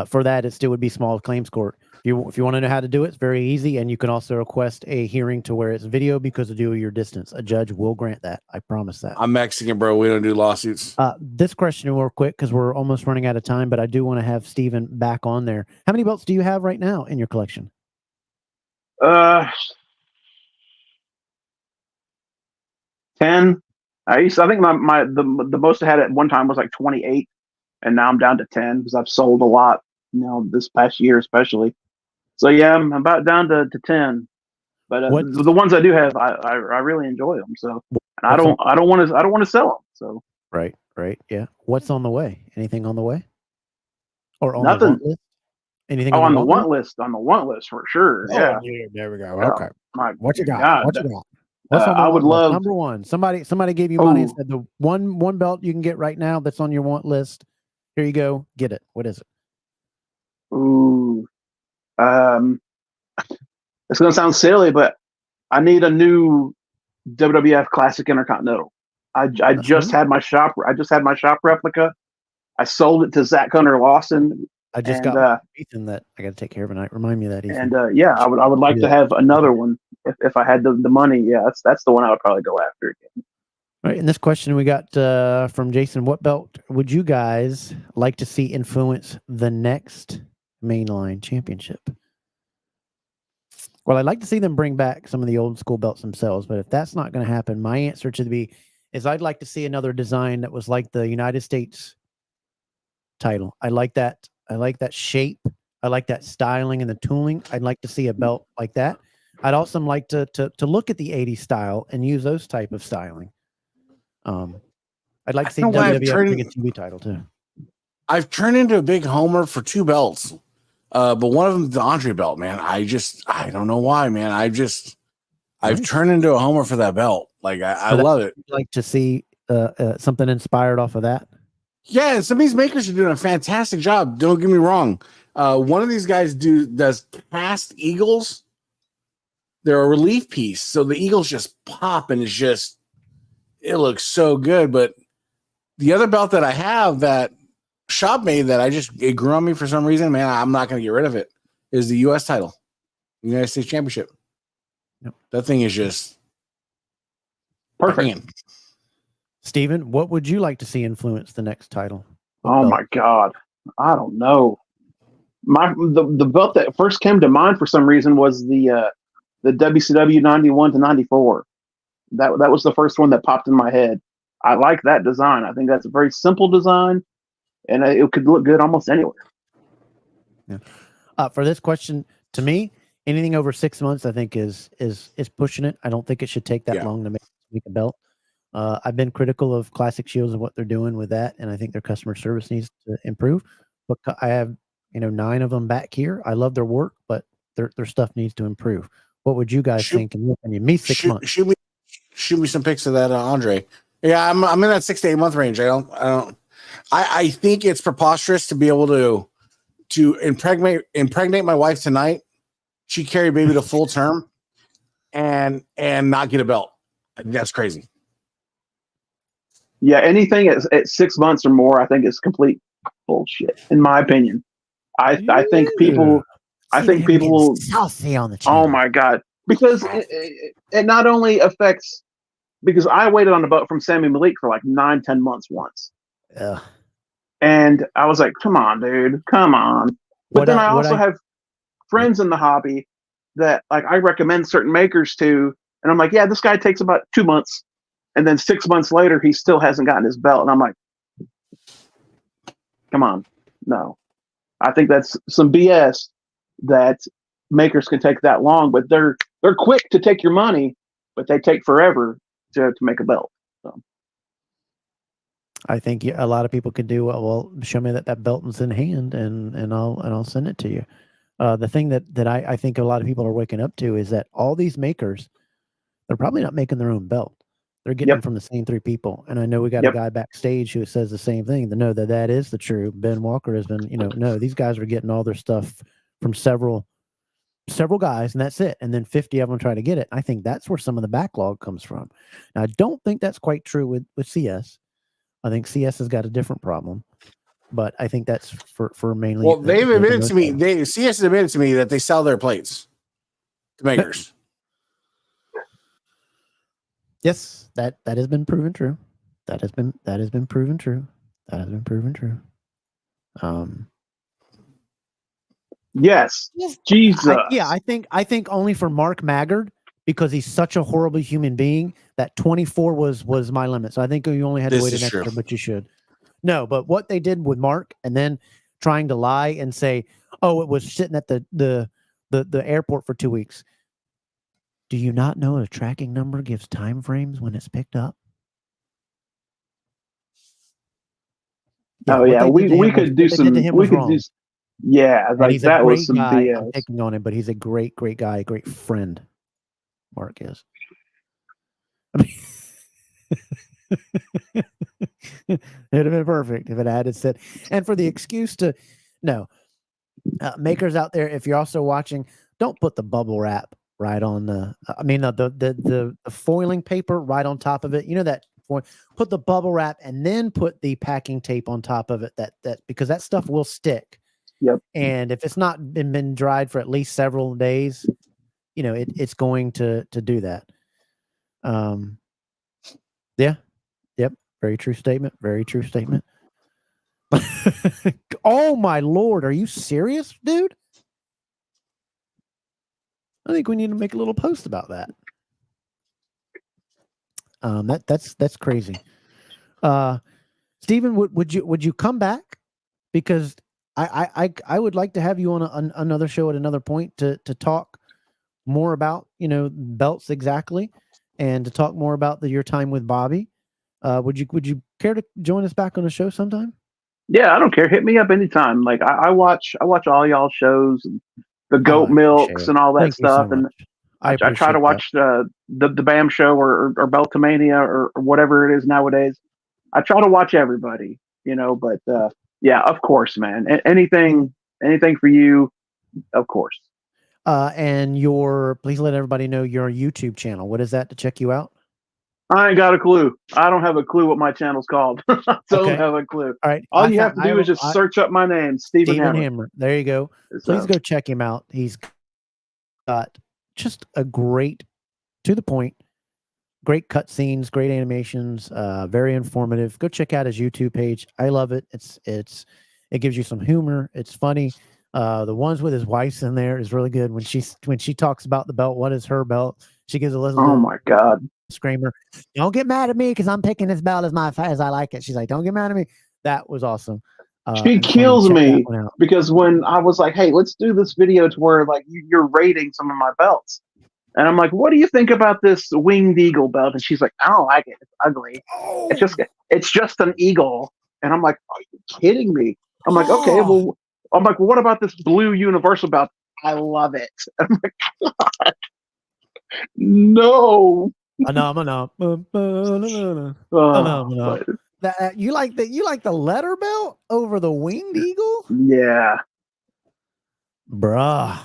for that it still would be small claims court. If you want to know how to do it, it's very easy, and you can also request a hearing to where it's video because of your distance. A judge will grant that. I promise that. I'm Mexican, bro. We don't do lawsuits. This question real quick because we're almost running out of time, but I do want to have Steven back on there. How many belts do you have right now in your collection? 10. I think the most I had at one time was like 28. and now I'm down to 10 because I've sold a lot, this past year especially. So yeah, I'm about down to 10. But the ones I do have, I really enjoy them. So and I don't want to sell them. So Right. Yeah. What's on the way? Anything on the way? Or on nothing. the want list? Anything on the want list? list? On the want list for sure. Yeah. There we go. Yeah. Okay. My What you got? God. What you got? What's on the I want would list? love Number one. Somebody gave you money and Oh. said the one belt you can get right now that's on your want list. Here you go. Get it. What is it? Ooh. It's gonna sound silly, but I need a new WWF Classic Intercontinental. I just had my shop replica. I sold it to Zach Hunter Lawson. I just got Ethan that I got to take care of tonight. Remind me of that, Ethan. And yeah, I would like to have another one if I had the money. Yeah, that's the one I would probably go after again. All right, and this question we got from Jason: what belt would you guys like to see influence the next mainline championship? Well, I'd like to see them bring back some of the old school belts themselves, but if that's not going to happen, my answer to be is I'd like to see another design that was like the United States title. I like that. I like that shape. I like that styling and the tooling. I'd like to see a belt like that. I'd also like to look at the 80s style and use those type of styling. I'd like to see WWF bring a TV title too. I've turned into a big homer for two belts. But one of them is the Andre belt, man. I don't know why, man. I've turned into a homer for that belt. Like I love it. Like to see something inspired off of that. Yeah, and some of these makers are doing a fantastic job. Don't get me wrong. One of these guys does cast eagles. They're a relief piece, so the eagles just pop, and it looks so good. But the other belt that I have that shop made that it grew on me for some reason, man, I'm not going to get rid of it, is the U.S. title, United States Championship. Yep. That thing is just perfect. Steven, what would you like to see influence the next title? My God. I don't know. The belt that first came to mind for some reason was the WCW 91 to 94. That was the first one that popped in my head. I like that design. I think that's a very simple design, and it could look good almost anywhere. Yeah. For this question, to me, anything over 6 months, I think is pushing it. I don't think it should take that long to make a belt. I've been critical of Classic Shields and what they're doing with that, and I think their customer service needs to improve. But I have 9 of them back here. I love their work, but their stuff needs to improve. What would you guys think? In your opinion, me 6 months. Shoot me some pics of that, Andre. Yeah, I'm in that 6 to 8 month range. I think it's preposterous to be able to impregnate my wife tonight. She carry baby to full term, and not get a belt. That's crazy. Yeah, anything at 6 months or more, I think is complete bullshit, in my opinion. I think people. I think people saucy on the channel. Oh my God! Because it not only affects. Because I waited on a belt from Sammy Malik for like 9-10 months once. Yeah. And I was like, come on, dude, come on. But then I also have friends in the hobby that like I recommend certain makers to, and I'm like, yeah, this guy takes about 2 months. And then 6 months later, he still hasn't gotten his belt. And I'm like, come on. No. I think that's some BS that makers can take that long, but they're quick to take your money, but they take forever to make a belt. So I think a lot of people could do well. Show me that belt is in hand, and I'll send it to you. The thing that I think a lot of people are waking up to is that all these makers, they're probably not making their own belt. They're getting them from the same 3 people. And I know we got a guy backstage who says the same thing. To know that is the truth. Ben Walker has been, no, these guys are getting all their stuff from several guys, and that's it. And then 50 of them try to get it. I think that's where some of the backlog comes from. Now, I don't think that's quite true with CS. I think CS has got a different problem, but I think that's for mainly. Well, they've admitted to me. CS has admitted to me that they sell their plates to makers. Yes, that has been proven true. That has been proven true. That has been proven true. Yes. Jesus. I think only for Mark Maggard, because he's such a horrible human being, that 24 was my limit. So I think you only had to wait an extra, but you should. No, but what they did with Mark and then trying to lie and say, oh, it was sitting at the airport for 2 weeks. Do you not know a tracking number gives time frames when it's picked up? Oh what yeah, they did to we him was- could do what they did to some. him We was could wrong. do. Yeah, And like he's a that was great some guy. I'm BS. picking on him, but he's a great guy, a great friend. Mark is. I mean, it'd have been perfect if it had said. And for the excuse to, no, makers out there, if you're also watching, don't put the bubble wrap right on the. I mean, the foiling paper right on top of it. You know that. Put the bubble wrap and then put the packing tape on top of it. That because that stuff will stick. Yep. And if it's not been dried for at least several days, you know it's going to do that. Yeah. Yep. Very true statement. Very true statement. Oh my Lord, are you serious, dude? I think we need to make a little post about that. That's crazy. Stephen, would you come back? Because I would like to have you on another show at another point to talk more about belts exactly, and to talk more about your time with Bobby. Would you care to join us back on the show sometime? Yeah, I don't care. Hit me up anytime. Like I watch all y'all shows and the goat I milks appreciate it. and all that Thank you so stuff. And much. I try to watch the BAM show or Beltomania or whatever it is nowadays. I try to watch everybody, but yeah, of course, man. Anything for you, of course. And please let everybody know your YouTube channel. What is that to check you out? I ain't got a clue. I don't have a clue what my channel's called. I don't have a clue. All right. All you have to do is just search up my name, Stephen Hammer. There you go. Please go check him out. He's got just a great, to the point, great cutscenes, great animations, very informative. Go check out his YouTube page. I love it. It gives you some humor. It's funny. The ones with his wife's in there is really good. When she talks about the belt, what is her belt? She gives a little. Oh my God. Screamer! Don't get mad at me because I'm picking this belt as I like it. She's like, "Don't get mad at me." That was awesome. She kills me because when I was like, "Hey, let's do this video to where like you're rating some of my belts," and I'm like, "What do you think about this winged eagle belt?" And she's like, "I don't like it. It's ugly. Oh. It's just an eagle." And I'm like, "Are you kidding me?" I'm like, "Okay, well," I'm like, "What about this blue universal belt? I love it." I'm like, God, no. No. You like the letter belt over the winged eagle? Yeah. Bruh.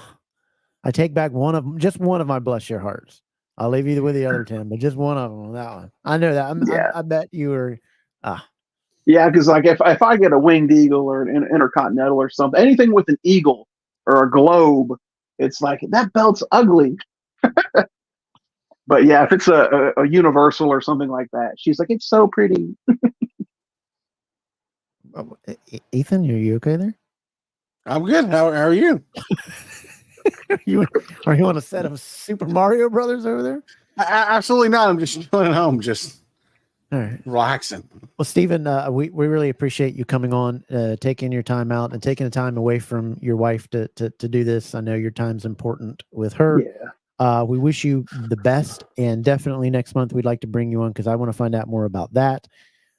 I take back just one of my bless your hearts. I'll leave you with the other 10, but just one of them on that one. I know that. I bet you were Yeah, because like if I get a winged eagle or an intercontinental or something, anything with an eagle or a globe, it's like that belt's ugly. But yeah, if it's a universal or something like that, she's like, it's so pretty. Ethan, are you okay there? I'm good. How are you? Are you on a set of Super Mario Brothers over there? Absolutely not. I'm just chilling at home, just all right, relaxing. Well, Stephen, we really appreciate you coming on, taking your time out and taking the time away from your wife to do this. I know your time's important with her. Yeah. We wish you the best, and definitely next month we'd like to bring you on because I want to find out more about that.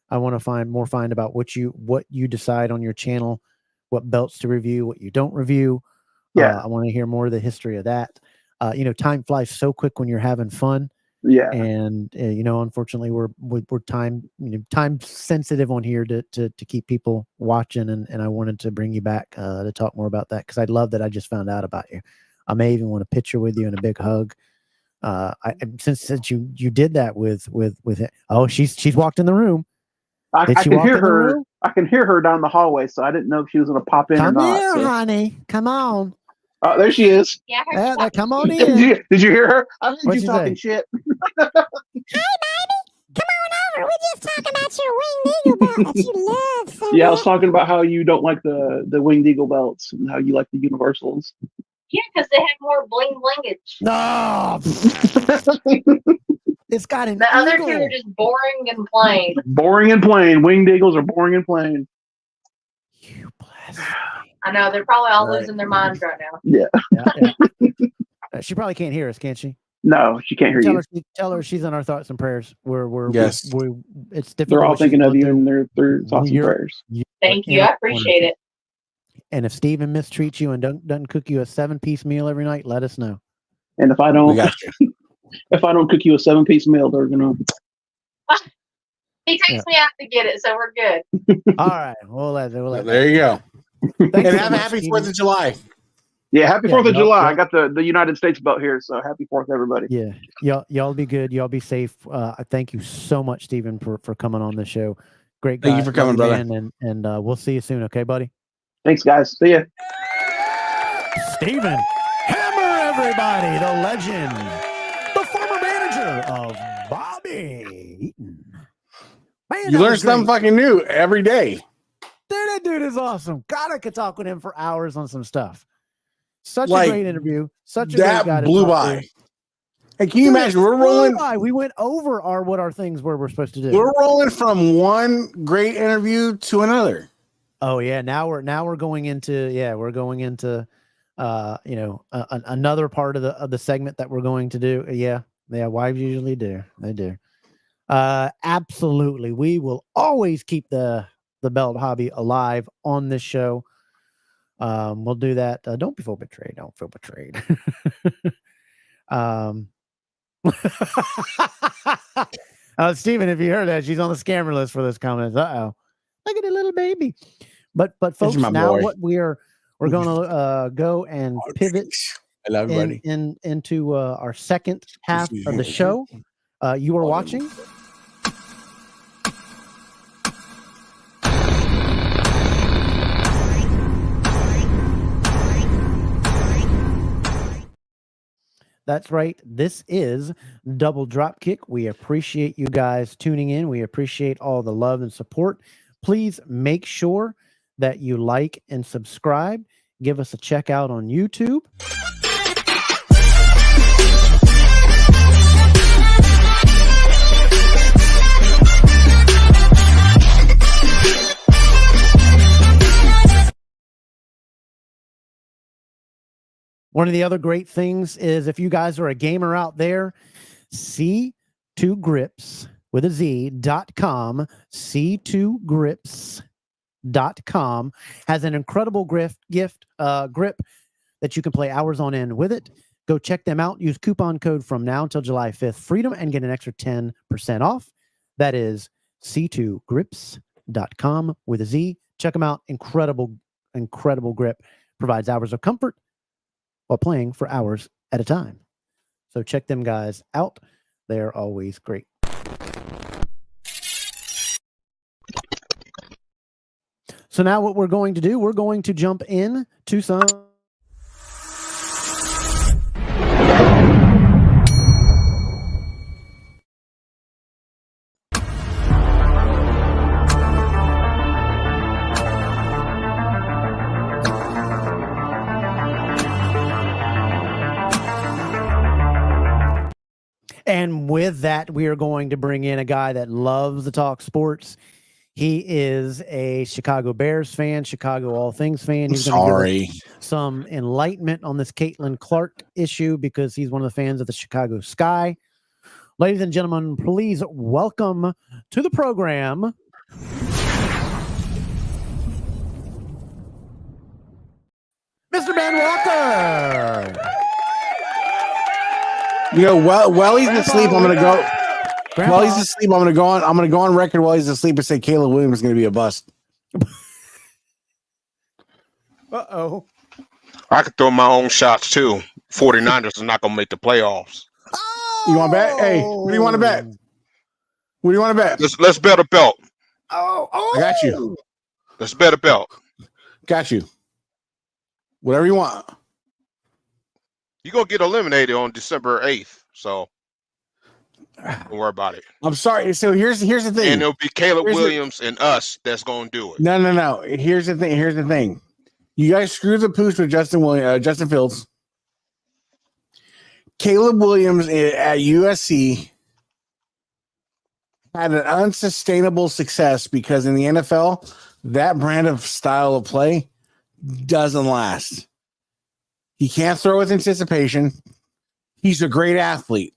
I want to find about what you decide on your channel, what belts to review, what you don't review. Yeah. I want to hear more of the history of that. Time flies so quick when you're having fun. Yeah. And unfortunately we're time sensitive on here to keep people watching, and I wanted to bring you back to talk more about that because I love that I just found out about you. I may even want a picture with you and a big hug. Since you did that with it. Oh, she's walked in the room. I can hear her. I can hear her down the hallway, so I didn't know if she was going to pop in or not. Come here, honey. Come on. Oh, there she is. Yeah, come on in. Did you hear her? I heard What'd you she talking say? shit. Hi, baby. Come on over. We're just talking about your winged eagle belt that you love so Yeah, I was much. talking about how you don't like the winged eagle belts and how you like the universals. Yeah, because they have more bling blingage. No. It's got an The other eagle. two are just boring and plain. Boring and plain. Winged eagles are boring and plain. You blasphemy. I know they're probably all Right. losing their minds right now. Yeah. She probably can't hear us, can't she? No, she can't hear you. Tell her she's in our thoughts and prayers. Yes. It's difficult. They're all what she's thinking of going you through. in their thoughts and You're- prayers. You Thank are you. in I our corner. appreciate it. And if Steven mistreats you and doesn't cook you a 7-piece meal every night, let us know. And if I We don't, got you. if I don't cook you a 7-piece meal, they're gonna. He takes me out to get it, so we're good. All right. We'll let There you go. Thanks And so have a much, happy Steven. 4th of July. Yeah, happy Yeah, 4th of y'all- July. I y'all- got the United States belt here, so happy 4th, everybody. Yeah. Y'all be good. Y'all be safe. I thank you so much, Steven, for coming on the show. Great guy. Thank you for coming, Love brother. man, and we'll see you soon. Okay, buddy? Thanks, guys. See ya. Steven Hammer, everybody, the legend, the former manager of Bobby Eaton. Man, You that learn was something great. fucking new every day. Dude, that dude is awesome. God, I could talk with him for hours on some stuff. Such Like, a great interview. Such a great guy That to blew talk by. to. Hey, can you Dude, imagine? it We're flew rolling. by. We went over what our things we're supposed to do. We're rolling from one great interview to another. Oh yeah, now we're going into another part of the segment that we're going to do. Yeah, wives usually do. They do. Absolutely. We will always keep the belt hobby alive on this show. We'll do that. Don't feel betrayed. Don't feel betrayed. Steven, if you heard that, she's on the scammer list for this comment. Uh-oh. Look at the little baby. But folks, my now boy. what we're going to go and pivot I love you, buddy. into our second half of the show. You are watching That's right. This is Double Dropkick. We appreciate you guys tuning in. We appreciate all the love and support. Please make sure that you like and subscribe. Give us a check out on YouTube. One of the other great things is if you guys are a gamer out there, C2grips with a Z.com, C2grips.com has an incredible grip that you can play hours on end with it. Go check them out. Use coupon code from now until July 5th, freedom, and get an extra 10% off. That is C2grips.com with a Z. Check them out. Incredible grip. Provides hours of comfort while playing for hours at a time. So check them guys out. They're always great. So now what we're going to do, we're going to jump in to some And with that, we are going to bring in a guy that loves to talk sports. He is a Chicago Bears fan, Chicago All Things fan. He's going to give us some enlightenment on this Caitlin Clark issue because he's one of the fans of the Chicago Sky. Ladies and gentlemen, please welcome to the program Mr. Ben Walker. You know, while he's asleep, I'm gonna go. Grandpa. While he's asleep, I'm gonna go on record while he's asleep and say Caleb Williams is gonna be a bust. Uh-oh. I could throw my own shots too. 49ers are not gonna make the playoffs. You want to bet? Hey, what do you want to bet? What do you want to bet? Let's bet a belt. Oh, I got you. Let's bet a belt. Got you. Whatever you want. You're gonna get eliminated on December 8th, so don't worry about it. I'm sorry. So here's the thing. And it'll be Caleb Here's Williams and us that's gonna do it. No. Here's the thing. You guys screw the pooch with Justin Fields. Caleb Williams at USC had an unsustainable success because in the NFL, that brand of style of play doesn't last. He can't throw with anticipation. He's a great athlete.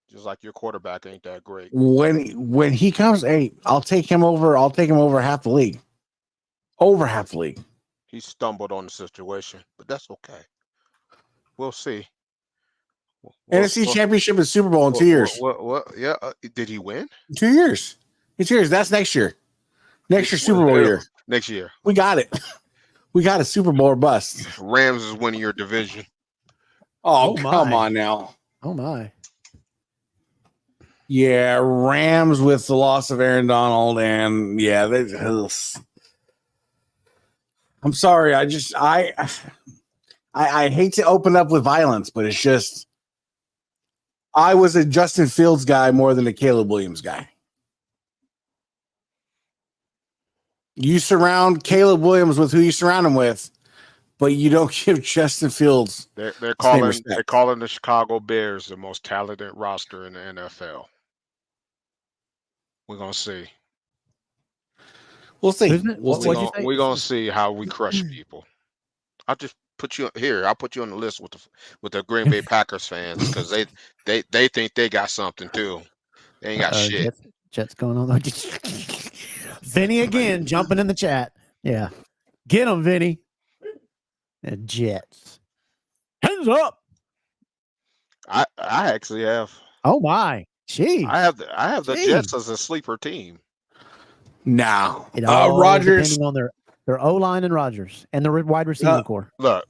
Just like your quarterback ain't that great. When he comes, hey, I'll take him over half the league. Over half the league. He stumbled on the situation, but that's okay. We'll see. NFC Championship and Super Bowl in 2 years. What? Yeah. Did he win? 2 years. It's years. That's next year. Next year, Super Bowl year. Next year. We got it. We got a Super Bowl or bust. Rams is winning your division. Oh come on now. Oh my. Yeah, Rams with the loss of Aaron Donald, and yeah, I'm sorry. I hate to open up with violence, but it's just I was a Justin Fields guy more than a Caleb Williams guy. You surround Caleb Williams with who you surround him with, but you don't give Justin Fields. They're calling the Chicago Bears the most talented roster in the NFL. We're gonna see. We'll see. We're gonna see how we crush people. I'll just put you here. I'll put you on the list with the Green Bay Packers fans because they think they got something too. They ain't got shit. Jets going on. Vinny again jumping in the chat. Yeah, get him, Vinny. Jets. Hands up. I actually have. Oh my. Gee. I have the Jets as a sleeper team. Now, Rodgers depending on their O-line and Rodgers and the wide receiver core. Look,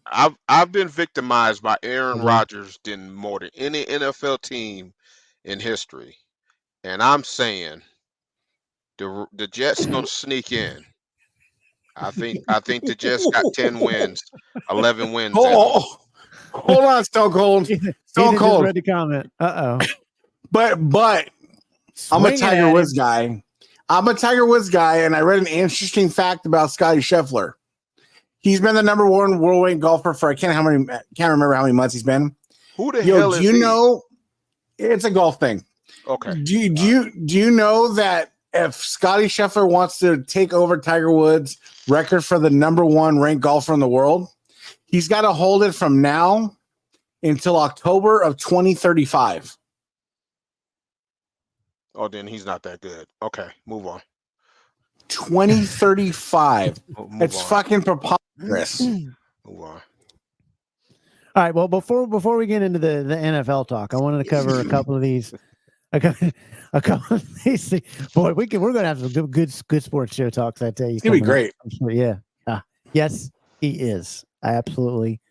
I've been victimized by Aaron Rodgers than more than any NFL team in history, and I'm saying the Jets gonna sneak in. I think the Jets got 10 wins, 11 wins. Hold on, Stone Cold. Stone Cold. Read the comment. But I'm a Tiger Woods guy. And I read an interesting fact about Scotty Scheffler. He's been the number one world ranked golfer for can't remember how many months he's been. Who the hell is he? Do you know? It's a golf thing. Okay. Do you know that if Scotty Scheffler wants to take over Tiger Woods' record for the number one ranked golfer in the world, he's got to hold it from now until October of 2035. Oh, then he's not that good. Okay, move on. 2035. It's fucking preposterous. Move on. All right. Well, before we get into the NFL talk, I wanted to cover a couple of these. A couple of these. Boy, we're gonna have some good sports show talks. I tell you, it's gonna be great. Sure, yeah. Yes, he is. I absolutely.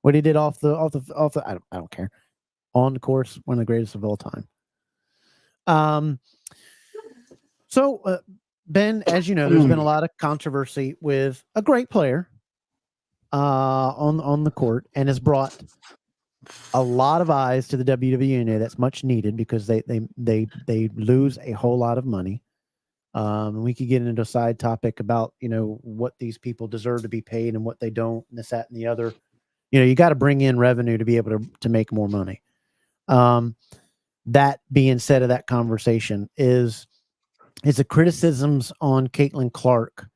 What he did off the I don't care. On the course, one of the greatest of all time. So Ben, as you know, there's been a lot of controversy with a great player on the court, and has brought a lot of eyes to the WWNA. That's much needed because they lose a whole lot of money. We could get into a side topic about what these people deserve to be paid and what they don't, and this, that, and the other. You got to bring in revenue to be able to make more money. That being said, of that conversation is the criticisms on Caitlin Clark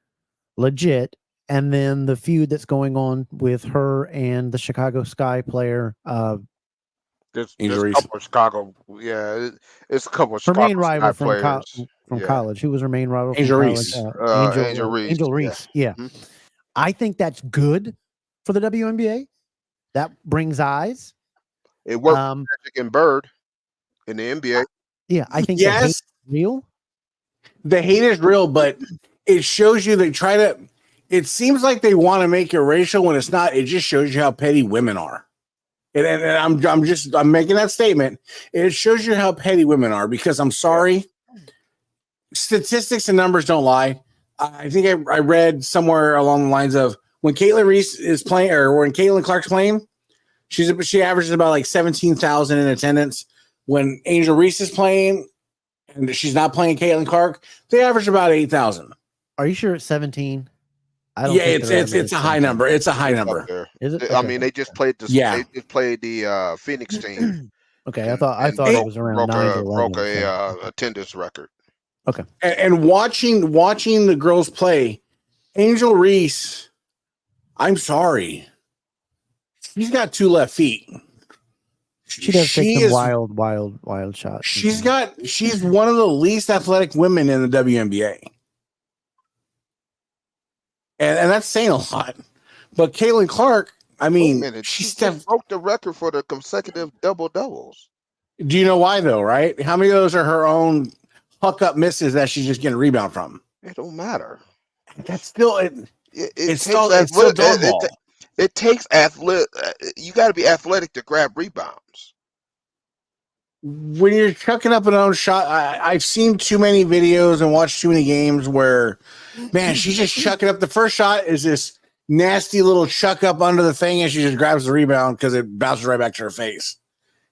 legit, and then the feud that's going on with her and the Chicago Sky player. There's a couple of Chicago, it's a couple of her Chicago main rival from players. college. Who was her main rival? Angel Reese. Angel Reese. Yeah. Mm-hmm. I think that's good for the WNBA. That brings eyes. It worked for Magic and Bird in the NBA. Yeah, I think yes, the hate is real. The hate is real, but it shows you they try to. It seems like they want to make it racial when it's not. It just shows you how petty women are. And I'm making that statement. It shows you how petty women are because I'm sorry. Statistics and numbers don't lie. I think I read somewhere along the lines of when Caitlin Reese is playing or when Caitlin Clark's playing, she averages about like 17,000 in attendance. When Angel Reese is playing and she's not playing Caitlin Clark, they average about 8,000. Are you sure it's 17? It's a high number. It's a high number. Is it? Okay. I mean, they just played the Phoenix team. Okay, I thought it was around 9 to 11. broke a so. attendance record. Okay. And watching the girls play, Angel Reese, I'm sorry, she's got 2 left feet. She does take some wild shots. She's one of the least athletic women in the WNBA. And that's saying a lot. But Caitlin Clark, I mean, she just broke the record for the consecutive double-doubles. Do you know why, though, right? How many of those are her own huck-up misses that she's just getting a rebound from? It don't matter. That's still it's still dodgeball. It takes athletic. You got to be athletic to grab rebounds. When you're chucking up an own shot, I've seen too many videos and watched too many games where, man, she's just chucking up. The first shot is this nasty little chuck up under the thing, and she just grabs the rebound because it bounces right back to her face.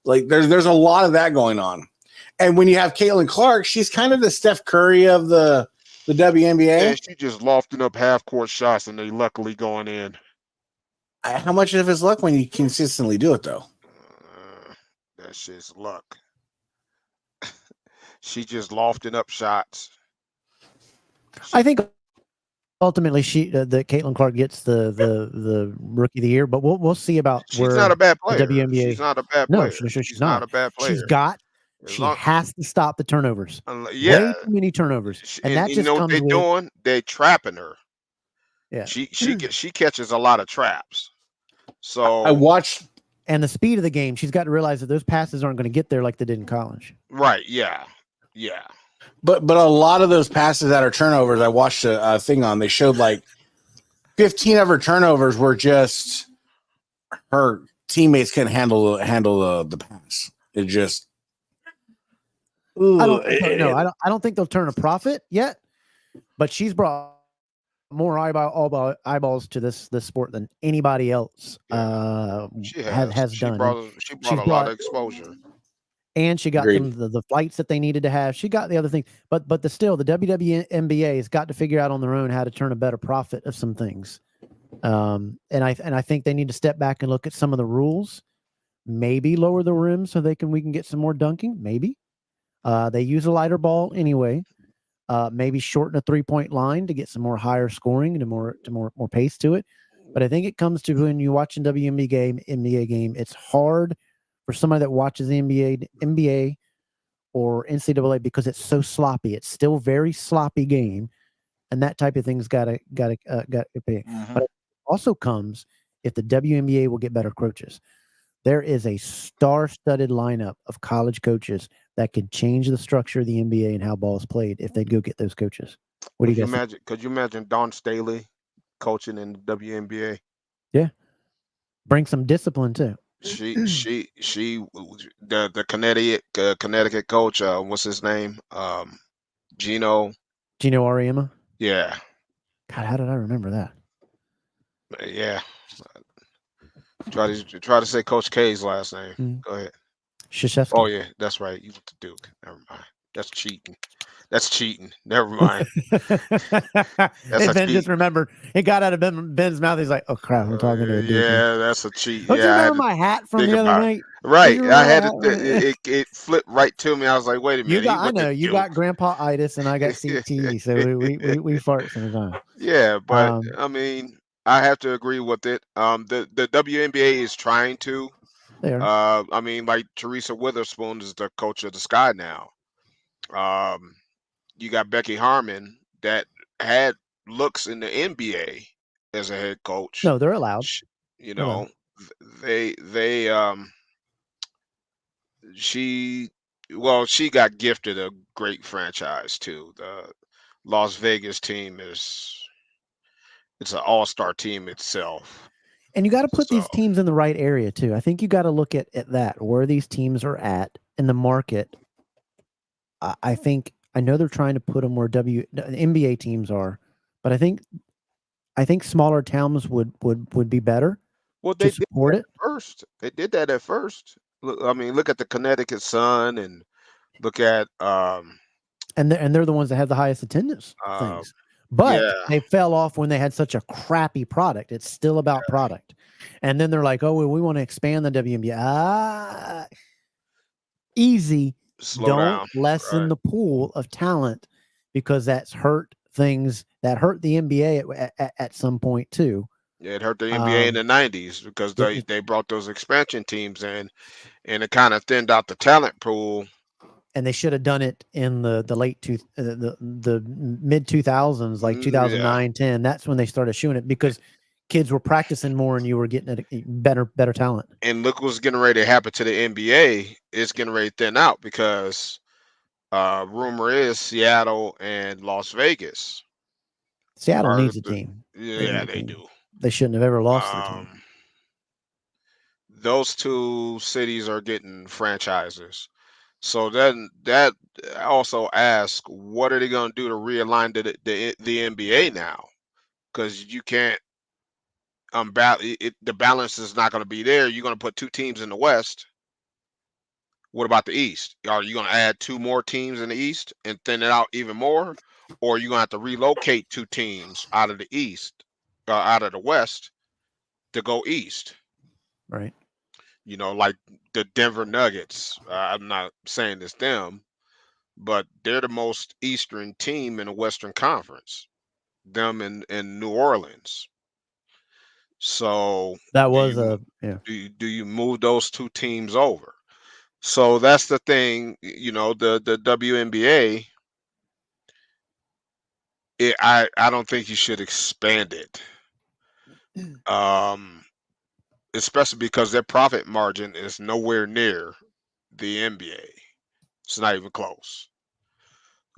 Like there's a lot of that going on. And when you have Caitlin Clark, she's kind of the Steph Curry of the WNBA. Yeah, she just lofting up half-court shots, and they luckily going in. How much of it's luck when you consistently do it, though? That shit's luck. She just lofting up shots. I think ultimately that Caitlin Clark gets the rookie of the year, but we'll see about. She's not a bad player. The WNBA. She's not a bad player. No, she's not a bad player. She has to stop the turnovers. Yeah, way too many turnovers, and that you just know comes what they're doing. They're trapping her. Yeah, she catches a lot of traps. So I watched. And the speed of the game, she's got to realize that those passes aren't going to get there like they did in college. Right. Yeah. Yeah. But a lot of those passes that are turnovers, I watched a thing on. They showed like 15 of her turnovers were just her teammates couldn't handle the pass. It just. I don't think they'll turn a profit yet, but she's brought more eyeballs to this sport than anybody else She has done. She brought a lot of exposure. And she got them the flights that they needed to have. She got the other thing, but the WNBA has got to figure out on their own how to turn a better profit of some things. And I think they need to step back and look at some of the rules, maybe lower the rim so we can get some more dunking. Maybe they use a lighter ball anyway. Maybe shorten a 3-point line to get some more higher scoring and more pace to it. But I think it comes to when you're watching NBA game, it's hard for somebody that watches the NBA or NCAA because it's so sloppy. It's still very sloppy game, and that type of thing's got to pay. But it also comes if the WNBA will get better coaches. There is a star-studded lineup of college coaches that could change the structure of the NBA and how ball is played if they'd go get those coaches. What do you guys imagine? Could you imagine Dawn Staley coaching in the WNBA? Yeah, bring some discipline too. She the Connecticut coach. What's his name? Gino Auriemma. Yeah. God, how did I remember that? Yeah. Try to say Coach K's last name. Go ahead. Krzyzewski. Oh yeah, that's right. You went to Duke. Never mind. That's cheating. Never mind. And Ben just remembered. It got out of Ben's mouth. He's like, "Oh crap, I'm talking to a Duke." Yeah, that's a cheat. Don't you remember my hat from the other night? Right. I had it flipped right to me. I was like, "Wait a minute." I know you got grandpa-itis and I got CTE, so we fart sometimes. Yeah, but I mean, I have to agree with it. The WNBA is trying to. I mean, like Teresa Witherspoon is the coach of the Sky now. You got Becky Harmon that had looks in the NBA as a head coach. No, they're allowed. You know, she got gifted a great franchise too. The Las Vegas team it's an all-star team itself. And you got to put these teams in the right area too. I think you got to look at that, where these teams are at in the market. I know they're trying to put them where NBA teams are, but I think smaller towns would be better. Well, they support it first. They did that at first. Look at the Connecticut Sun and look at and they're the ones that have the highest attendance things. But they fell off when they had such a crappy product. It's still about product. And then they're like, "Oh, well, we want to expand the WNBA." easy. Slow Don't down. lessen Right. the pool of talent because that's hurt things that hurt the NBA at some point too. Yeah, it hurt the NBA in the '90s because they brought those expansion teams in, and it kind of thinned out the talent pool. And they should have done it in the late the mid 2000s, like Yeah. 2009, 10. That's when they started shooting it because kids were practicing more and you were getting better talent. And look what's getting ready to happen to the NBA. It's getting ready to thin out because rumor is Seattle and Las Vegas Seattle are needs a team. yeah, they do. They shouldn't have ever lost their team. Those two cities are getting franchises. So then that also asks, what are they going to do to realign the NBA now? Because you can't the balance is not going to be there. You're going to put two teams in the West. What about the East? Are you going to add two more teams in the East and thin it out even more? Or are you going to have to relocate two teams out of the East, out of the West to go East? Right. You know, like the Denver Nuggets. I'm not saying it's them, but they're the most Eastern team in the Western Conference. Them in New Orleans. So That was do you move those two teams over? So that's the thing, you know, the WNBA. I don't think you should expand it, especially because their profit margin is nowhere near the NBA. It's not even close.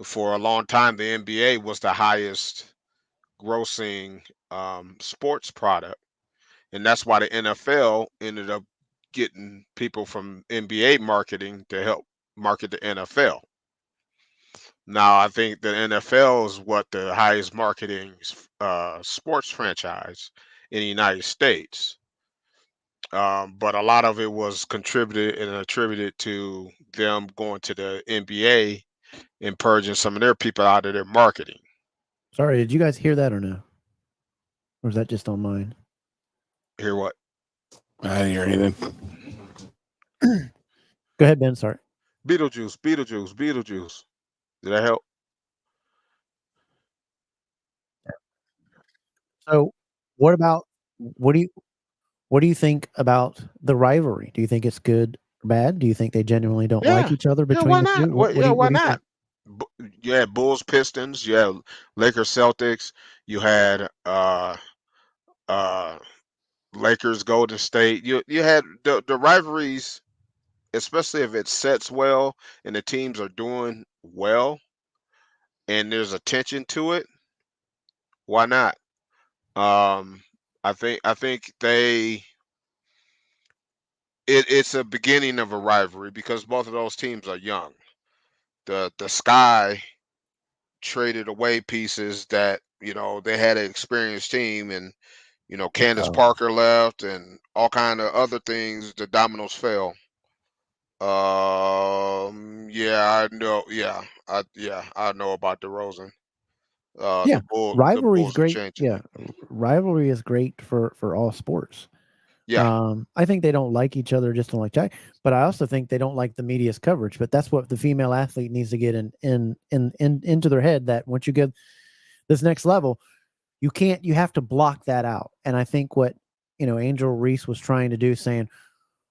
For a long time, the NBA was the highest grossing sports product, and that's why the NFL ended up getting people from NBA marketing to help market the NFL. Now, I think the NFL is what the highest marketing sports franchise in the United States. But a lot of it was contributed and attributed to them going to the NBA and purging some of their people out of their marketing. Sorry, did you guys hear that or no? Or is that just on mine? Hear what? I didn't hear anything. Go ahead, Ben. Sorry. Beetlejuice. Did that help? So, what do you think about the rivalry? Do you think it's good or bad? Do you think they genuinely don't like each other between why the not? two? What do Why you not? think? You had Bulls, Pistons. You had Lakers, Celtics. You had uh, Lakers, Golden State. You had the rivalries, especially if it sets well and the teams are doing well and there's attention to it. Why not? Um, I think it's a beginning of a rivalry because both of those teams are young. The Sky traded away pieces that they had an experienced team, and Candace Parker left and all kind of other things. The dominoes fell. Yeah, I know. I know about DeRozan. Yeah, The rivalry is Bulls are great. changing. Yeah, rivalry is great for all sports. Yeah, I think they don't like each other, just don't like Jack. But I also think they don't like the media's coverage. But that's what the female athlete needs to get into their head, that once you get this next level, you have to block that out. And I think what Angel Reese was trying to do, saying,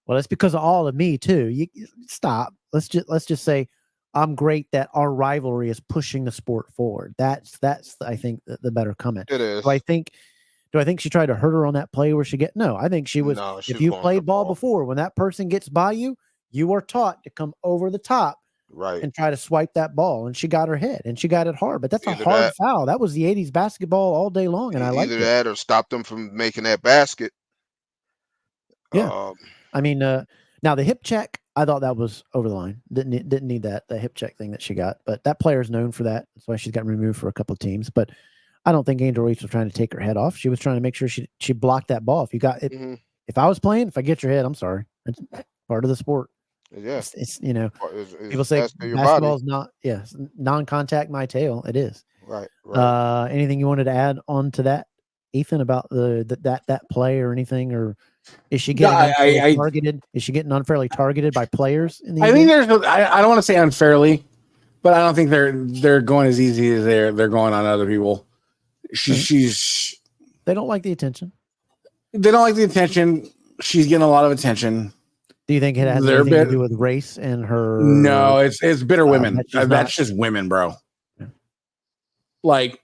well, it's because of all of me too. You stop. Let's just say I'm great that our rivalry is pushing the sport forward. That's I think the better comment. it is. Do I think she tried to hurt her on that play where she get? No, I think she was. No, she If was you going for the played ball ball. before, when that person gets by you, you are taught to come over the top Right. and try to swipe that ball. And she got her head, and she got it hard. But that's Either a hard that, foul. That was the '80s basketball all day long, and I liked either it. that, or stop them from making that basket. Yeah. I mean, now the hip check, I thought that was over the line. Didn't need the hip check thing that she got. But that player's known for that. That's why she's gotten removed for a couple of teams. But I don't think Angel Reese was trying to take her head off. She was trying to make sure she blocked that ball. If you got it, if I was playing, if I get your head, I'm sorry. It's part of the sport. Yeah, It's it's people say your basketball body. is not non-contact my tail. It is. Right. Anything you wanted to add on to that, Ethan, about that play or anything, or Is she getting I- unfairly I- targeted? Is she getting unfairly targeted by players in the I think NBA? I don't want to say unfairly, but I don't think they're going as easy as they're going on other people. She's They don't like the attention. they don't like the attention. She's getting a lot of attention. Do you think it has anything to do with race and her? No, it's bitter women. that That's she's just women, bro. Yeah. Like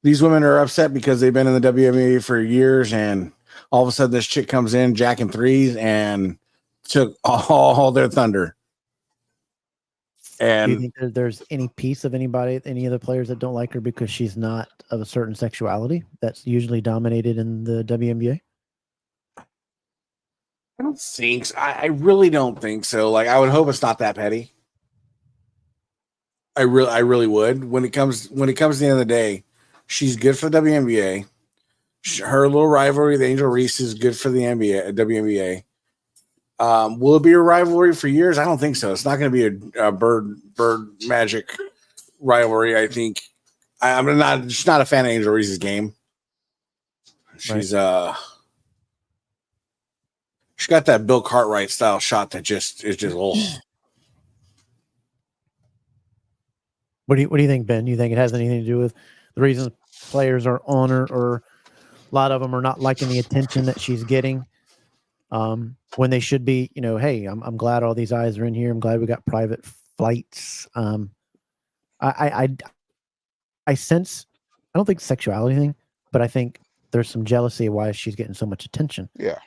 these women are upset because they've been in the WNBA for years, and all of a sudden this chick comes in jacking threes and took all their thunder. Do you And think that there's any piece of any of the players that don't like her because she's not of a certain sexuality that's usually dominated in the WNBA? I don't think so. I really don't think so. Like I would hope it's not that petty. I really would. When it comes to the end of the day, she's good for the WNBA. Her little rivalry with Angel Reese is good for the WNBA. Will it be a rivalry for years? I don't think so. It's not going to be a bird magic rivalry. I think I'm just not a fan of Angel Reese's game. She's she got that Bill Cartwright style shot that is just oh. What do you think, Ben? Do you think it has anything to do with the reasons players are on her, or a lot of them are not liking the attention that she's getting? When they should be, hey, I'm glad all these eyes are in here. I'm glad we got private flights. I sense, I don't think sexuality thing, but I think there's some jealousy of why she's getting so much attention. Yeah.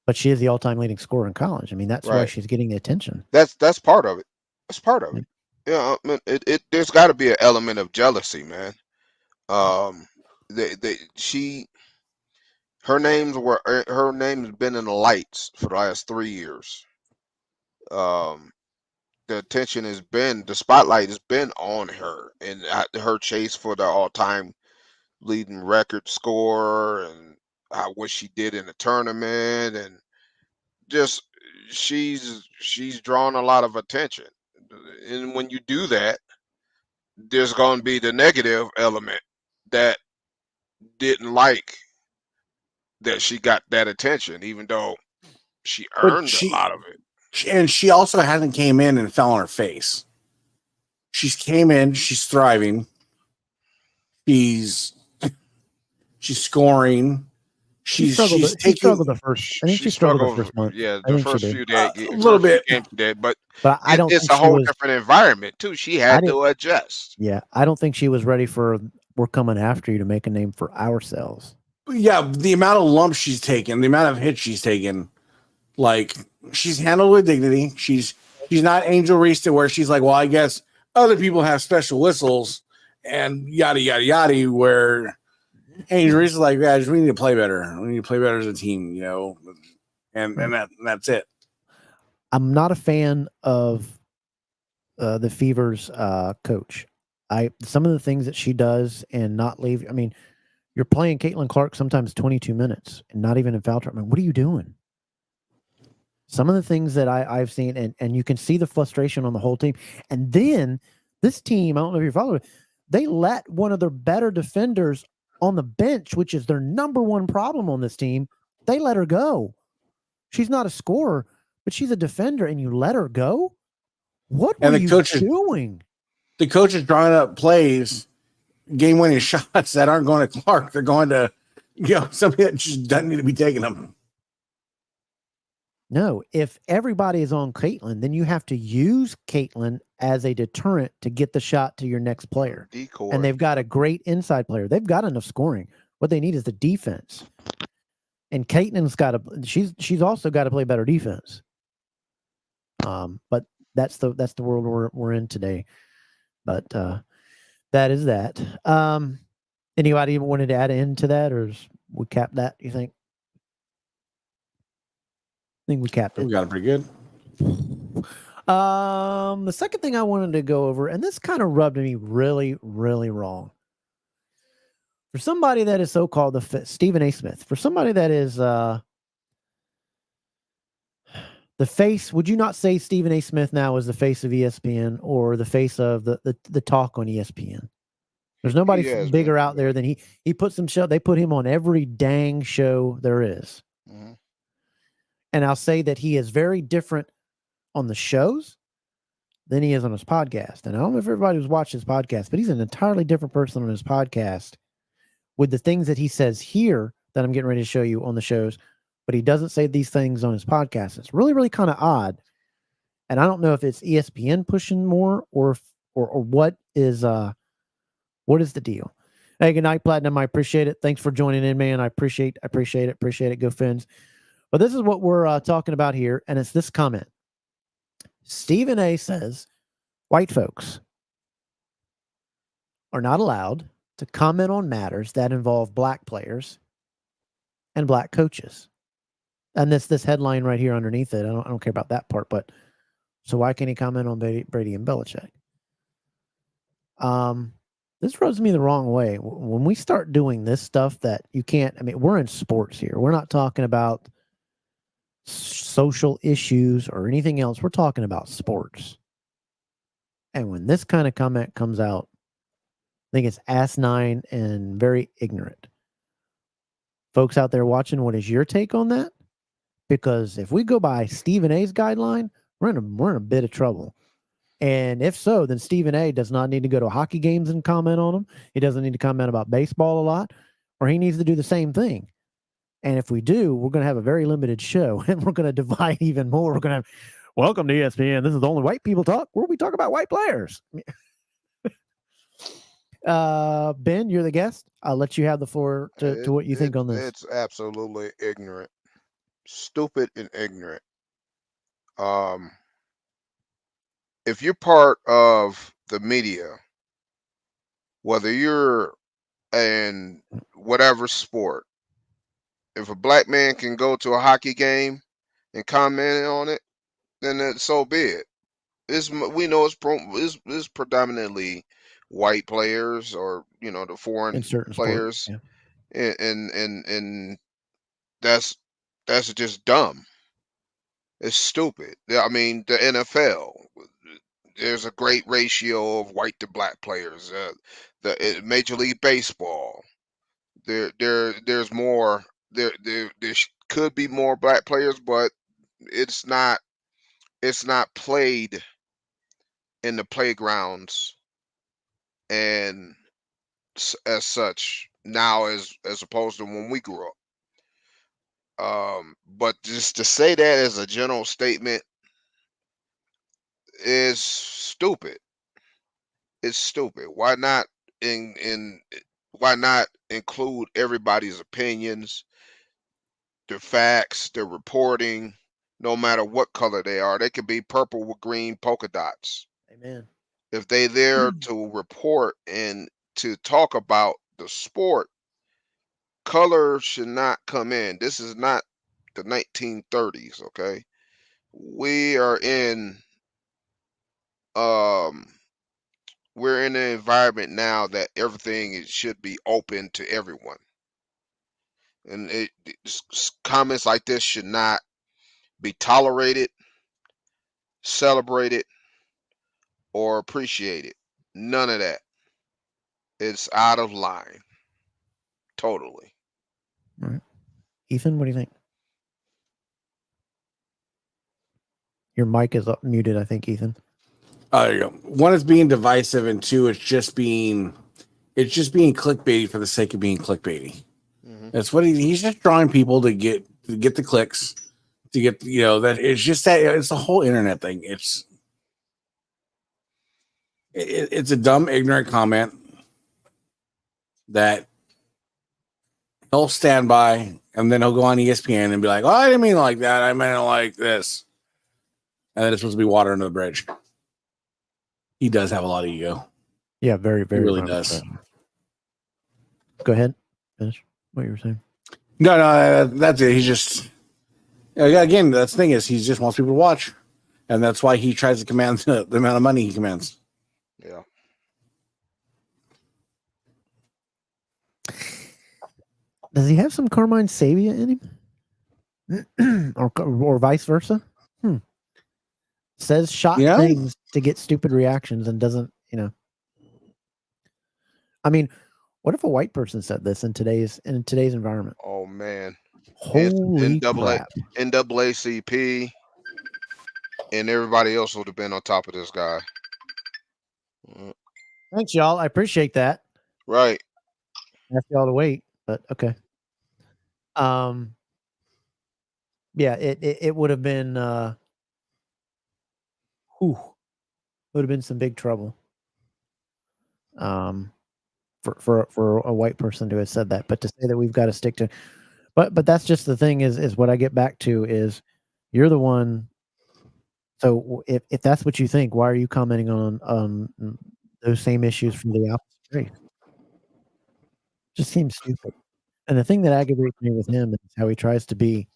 But she is the all-time leading scorer in college. I mean, that's why she's getting the attention. That's part of it. That's part of it. Yeah, I mean, there's got to be an element of jealousy, man. Her name's been in the lights for the last 3 years. The attention the spotlight has been on her and her chase for the all-time leading record scorer and what she did in the tournament, and just she's drawn a lot of attention. And when you do that, there's going to be the negative element that didn't like that she got that attention, even though she earned a lot of it. And she also hasn't came in and fell on her face. She's came in, she's thriving. She's scoring. She struggled the first. I think she struggled the first month. Yeah, the first few days, a little bit. But I don't. It's a whole different environment too. She had to adjust. Yeah, I don't think she was ready for. We're coming after you to make a name for ourselves. Yeah, the amount of lumps she's taken, the amount of hits she's taken, like she's handled with dignity. She's not Angel Reese to where she's like, well, I guess other people have special whistles and yada yada yada. Where Angel Reese is like, guys, we need to play better. We need to play better as a team, and that's it. I'm not a fan of the Fever's coach. Some of the things that she does and not leave. I mean, you're playing Caitlin Clark sometimes 22 minutes and not even in foul trouble. I mean, what are you doing? Some of the things that I've seen, and you can see the frustration on the whole team. And then this team, I don't know if you're following, they let one of their better defenders on the bench, which is their number one problem on this team. They let her go. She's not a scorer, but she's a defender, and you let her go? What were you doing? The coach is drawing up plays, game-winning shots that aren't going to Clark. They're going to, somebody that just doesn't need to be taking them. No, if everybody is on Caitlin, then you have to use Caitlin as a deterrent to get the shot to your next player. Decoy. And they've got a great inside player. They've got enough scoring. What they need is the defense. And Caitlin's got to. She's also got to play better defense. But that's the world we're in today. But that is that. Anybody wanted to add into that, or we capped that? You think? I think we capped it. We got it pretty good. The second thing I wanted to go over, and this kind of rubbed me really, really wrong. For somebody that is so-called the Stephen A. Smith, for somebody that is the face, would you not say Stephen A. Smith now is the face of ESPN or the face of the talk on ESPN? There's nobody He has bigger been, out there than he. He puts some show. They put him on every dang show there is. Mm-hmm. And I'll say that he is very different on the shows than he is on his podcast. And I don't know if everybody who's watched his podcast, but he's an entirely different person on his podcast with the things that he says here that I'm getting ready to show you on the shows, but he doesn't say these things on his podcast. It's really, really kind of odd. And I don't know if it's ESPN pushing more or what is the deal. Hey, good night, Platinum. I appreciate it. Thanks for joining in, man. I appreciate it. Go Fins. But this is what we're talking about here, and it's this comment. Stephen A says white folks are not allowed to comment on matters that involve black players and black coaches. And this headline right here underneath it, I don't care about that part, but so why can't he comment on Brady and Belichick? This rubs me the wrong way. When we start doing this stuff that you can't, I mean, we're in sports here. We're not talking about social issues or anything else. We're talking about sports. And when this kind of comment comes out, I think it's asinine and very ignorant. Folks out there watching, what is your take on that? Because if we go by Stephen A's guideline, we're in a bit of trouble. And if so, then Stephen A does not need to go to hockey games and comment on them. He doesn't need to comment about baseball a lot, or he needs to do the same thing. And if we do, we're going to have a very limited show, and we're going to divide even more. We're going to have, welcome to ESPN. This is the only white people talk, where we talk about white players. Ben, you're the guest. I'll let you have the floor to what you think on this. It's absolutely ignorant, stupid, and ignorant. If you're part of the media, whether you're in whatever sport, if a black man can go to a hockey game and comment on it, then so be it. We know it's predominantly white players, or the foreign In certain players, sports, yeah. and that's just dumb. It's stupid. I mean, the NFL, there's a great ratio of white to black players. The Major League Baseball, there's more. There could be more black players, but it's not played in the playgrounds and as such now as opposed to when we grew up. But just to say that as a general statement is stupid. It's stupid. Why not why not include everybody's opinions, their facts, their reporting, no matter what color they are? They could be purple with green polka dots. Amen. If they there to report and to talk about the sport, color should not come in. This is not the 1930s, okay? We are in we're in an environment now that everything should be open to everyone. And comments like this should not be tolerated, celebrated, or appreciated. None of that. It's out of line. Totally. All right. Ethan, what do you think? Your mic is muted, I think, Ethan. There you go. One is being divisive, and two, it's just being clickbaity for the sake of being clickbaity. Mm-hmm. That's what he's just drawing people to get the clicks, to get that it's just that it's the whole internet thing. It's a dumb, ignorant comment that he'll stand by, and then he'll go on ESPN and be like, "Oh, I didn't mean it like that. I meant it like this," and then it's supposed to be water under the bridge. He does have a lot of ego. Yeah, very, very. He really does. So. Go ahead. Finish what you were saying. No, that's it. He's just, again, that's the thing is he just wants people to watch, and that's why he tries to command the amount of money he commands. Yeah. Does he have some Carmine Sabia in him, or vice versa? Says shot things to get stupid reactions and doesn't, I mean, what if a white person said this in today's environment? Oh man, Holy NAA, crap! NAACP, and everybody else would have been on top of this guy. Thanks, y'all. I appreciate that. Right. Ask y'all to wait, but okay. Yeah, it would have been would have been some big trouble. For a white person to have said that, but to say that we've got to stick to, but that's just the thing is what I get back to is you're the one. So if that's what you think, why are you commenting on those same issues from the opposite race? Just seems stupid. And the thing that aggravates me with him is how he tries to be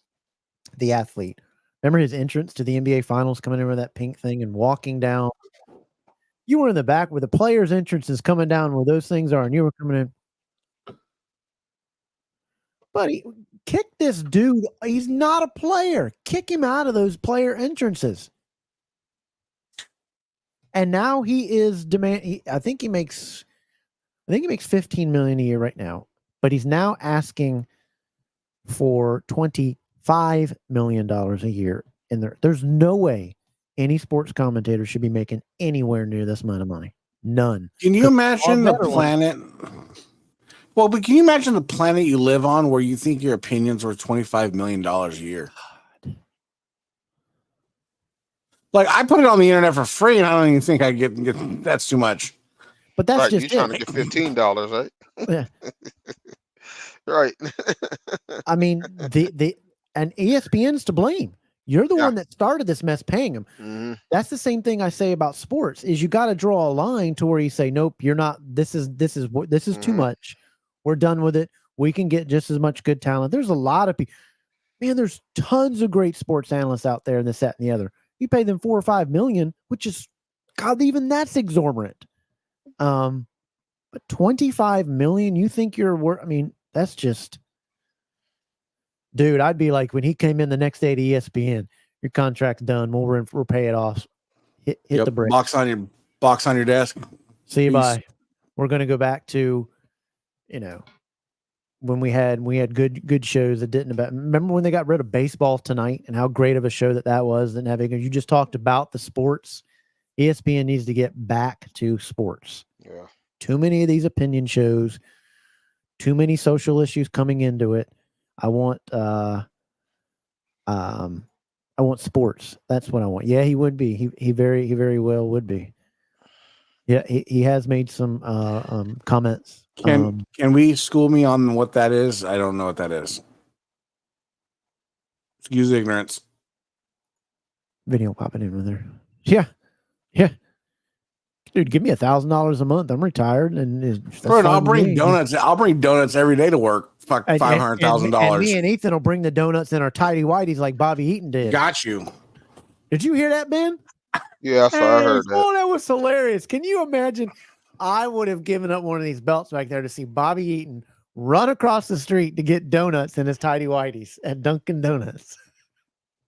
the athlete. Remember his entrance to the NBA Finals, coming in with that pink thing and walking down. You were in the back where the players' entrance is coming down where those things are, and you were coming in. Buddy, kick this dude. He's not a player. Kick him out of those player entrances. And now he is I think he makes $15 million a year right now, but he's now asking for $25 million a year in there. There's no way any sports commentator should be making anywhere near this amount of money. None. Can you imagine the planet? Well, but can you imagine the planet you live on where you think your opinions were $25 million a year? Like, I put it on the internet for free, and I don't even think I get that's too much. But that's right, just you're trying to get $15, right? Yeah. Right. I mean, and ESPN's to blame. You're the one that started this mess paying him. Mm-hmm. That's the same thing I say about sports is you got to draw a line to where you say, nope, you're not, this is too much. We're done with it. We can get just as much good talent. There's a lot of people, man, there's tons of great sports analysts out there in this, that, and the other. You pay them $4 or $5 million, which is, God, even that's exorbitant. But $25 million, you think you're worth, I mean, that's just, dude, I'd be like, when he came in the next day to ESPN, your contract's done. We'll pay it off. Hit the break. Box on your desk. See you. Bye. We're going to go back to, when we had good shows that didn't remember when they got rid of Baseball Tonight and how great of a show that was, and having, you just talked about the sports. ESPN needs to get back to sports. Yeah. Too many of these opinion shows, too many social issues coming into it. I want sports. That's what I want. Yeah, he would be. He very well would be. Yeah, he has made some comments. Can we school me on what that is? I don't know what that is. Excuse ignorance. Video popping in with her. Yeah. Dude, give me $1,000 a month. I'm retired, and I'll bring donuts. I'll bring donuts every day to work. Fuck, $500,000. And me and Ethan will bring the donuts in our tidy whities like Bobby Eaton did. Got you. Did you hear that, Ben? Yeah, I heard that. Oh, that was hilarious. Can you imagine? I would have given up one of these belts back there to see Bobby Eaton run across the street to get donuts in his tidy whities at Dunkin' Donuts.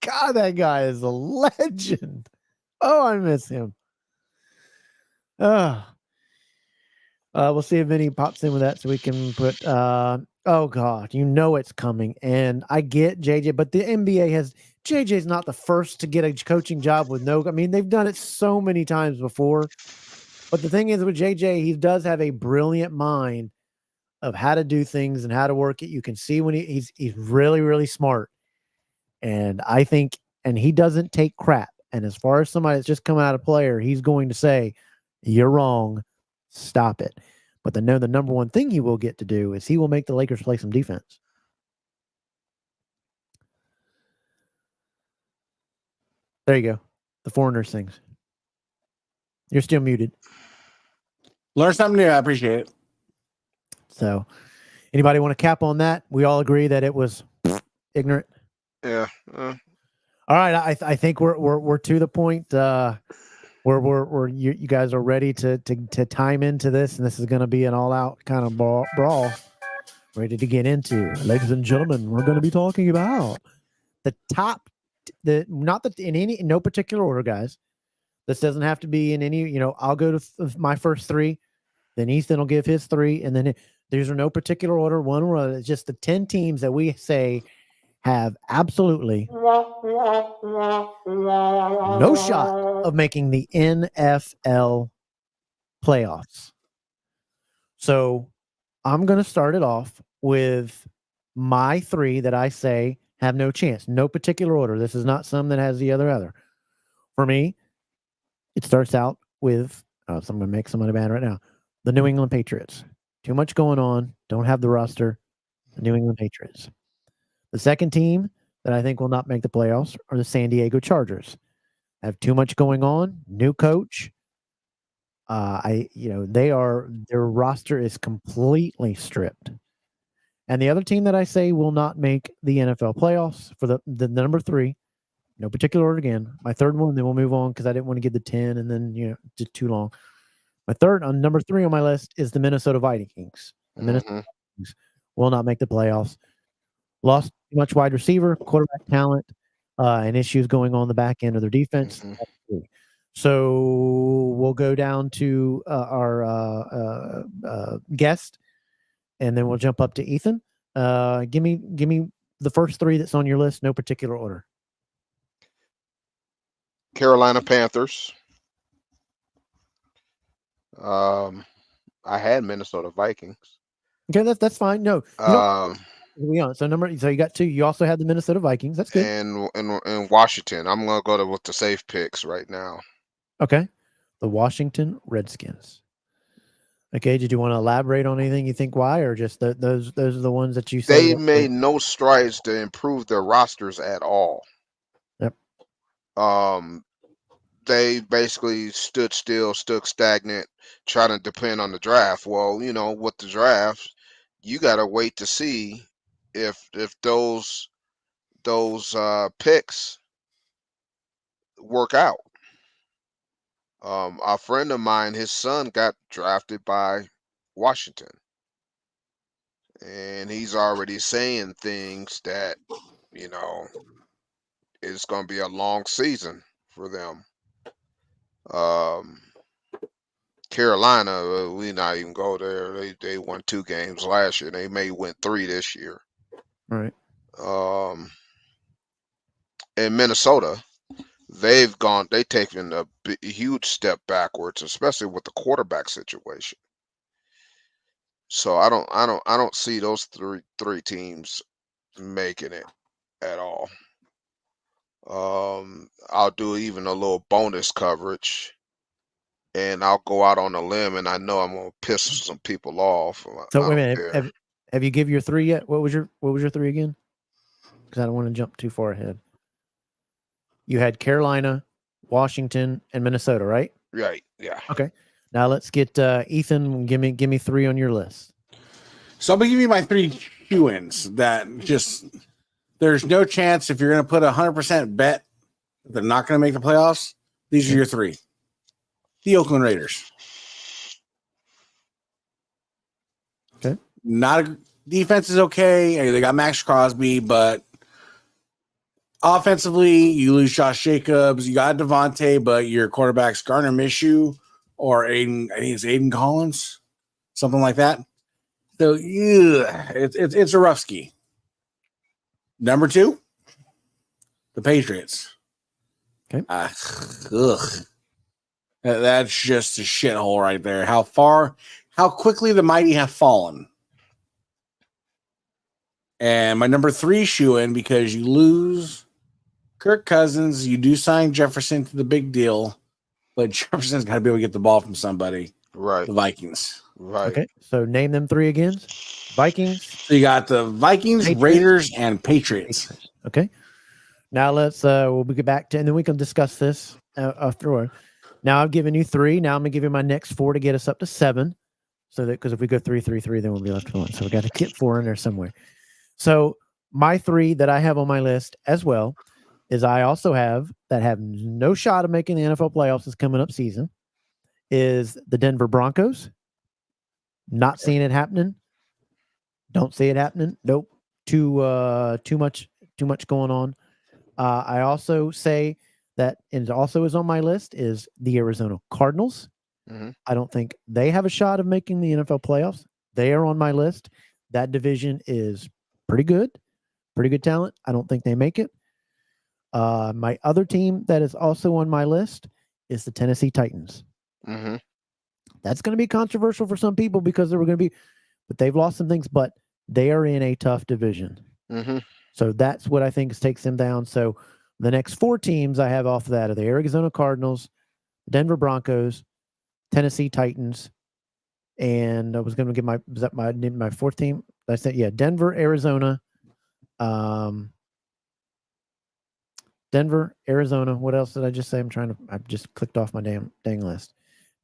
God, that guy is a legend. Oh, I miss him. We'll see if Vinny pops in with that so we can put oh God, it's coming. And I get JJ, but the NBA JJ's not the first to get a coaching job with they've done it so many times before. But the thing is with JJ, he does have a brilliant mind of how to do things and how to work it. You can see when he's really, really smart. And I think, and he doesn't take crap. And as far as somebody that's just come out of player, he's going to say, you're wrong. Stop it. But the number one thing he will get to do is he will make the Lakers play some defense. There you go. The foreigners things. You're still muted. Learn something new. I appreciate it. So, anybody want to cap on that? We all agree that it was ignorant. Yeah. All right. I think we're to the point. Where you guys are ready to time into this, and this is going to be an all-out kind of brawl. Ready to get into, ladies and gentlemen, we're going to be talking about the top, in no particular order, guys. This doesn't have to be in any. I'll go to my first three. Then Ethan will give his 3, and then these are no particular order, one or other. It's just the 10 teams that we say have absolutely no shot of making the NFL playoffs. So I'm going to start it off with my 3 that I say have no chance. No particular order. This is not some that has the other. For me, it starts out with, so I'm going to make somebody mad right now, the New England Patriots. Too much going on. Don't have the roster. The New England Patriots. The second team that I think will not make the playoffs are the San Diego Chargers. Have too much going on. New coach. Their roster is completely stripped. And the other team that I say will not make the NFL playoffs for the number 3, no particular order again. My third one, then we'll move on because I didn't want to give the 10 and then just too long. My third on number 3 on my list is the Minnesota Vikings. The Minnesota Vikings will not make the playoffs. Lost too much wide receiver, quarterback talent, and issues going on the back end of their defense. So we'll go down to our guest, and then we'll jump up to Ethan. Give me the first 3 that's on your list, no particular order. Carolina Panthers. I had Minnesota Vikings. Okay, that's fine. No, so you got 2. You also had the Minnesota Vikings. That's good. And Washington. I'm gonna go with the safe picks right now. Okay, the Washington Redskins. Okay, did you want to elaborate on anything you think why, or just those are the ones that you said? They made no strides to improve their rosters at all. Yep. They basically stood still, stood stagnant, trying to depend on the draft. Well, with the draft, you got to wait to see if those picks work out. A friend of mine, his son got drafted by Washington, and he's already saying things that it's going to be a long season for them. Carolina, we not even go there. They won 2 games last year. They may win 3 this year. Right. In Minnesota, they've taken a huge step backwards, especially with the quarterback situation. So I don't see those three teams making it at all. I'll do even a little bonus coverage, and I'll go out on a limb, and I know I'm gonna piss some people off. So wait a minute, have you give your 3 yet? What was your 3 again? Because I don't want to jump too far ahead. You had Carolina, Washington, and Minnesota, right? Right. Yeah. Okay. Now let's get Ethan. Give me 3 on your list. So I'm gonna give you my 3 shoe-ins that just there's no chance if you're gonna put 100% bet they're not gonna make the playoffs. These are your 3. The Oakland Raiders. Okay. Defense is okay. They got Max Crosby, but offensively, you lose Josh Jacobs. You got Devontae, but your quarterback's Gardner Minshew or Aiden. I think it's Aiden Collins, something like that. So yeah, it's a rough ski. Number 2, the Patriots. Okay. That's just a shithole right there. How quickly the mighty have fallen. And my number 3 shoe-in, because you lose Kirk Cousins, you do sign Jefferson to the big deal, but Jefferson's got to be able to get the ball from somebody. Right. The Vikings. Right. Okay. So name them 3 again. Vikings. So you got the Vikings, Patriots, Raiders, and Patriots. Okay. Now we'll get back to, and then we can discuss this afterward. Now I've given you 3. Now I'm gonna give you my next 4 to get us up to 7. So that because if we go 3, 3, 3, then we'll be left alone. So we got to get 4 in there somewhere. So my 3 that I have on my list as well is I also have no shot of making the NFL playoffs this coming up season is the Denver Broncos. Not seeing it happening. Don't see it happening. Nope. Too much going on. I also say that, and it also is on my list, is the Arizona Cardinals. I don't think they have a shot of making the NFL playoffs. They are on my list. That division is pretty good talent. I don't think they make it. My other team that is also on my list is the Tennessee Titans. Mm-hmm. That's going to be controversial for some people because but they've lost some things, but they are in a tough division. Mm-hmm. So that's what I think takes them down. So the next 4 teams I have off of that are the Arizona Cardinals, Denver Broncos, Tennessee Titans, and I was going to give was that my 4th team? I said, yeah, Denver, Arizona, Denver, Arizona. What else did I just say? I just clicked off my dang list.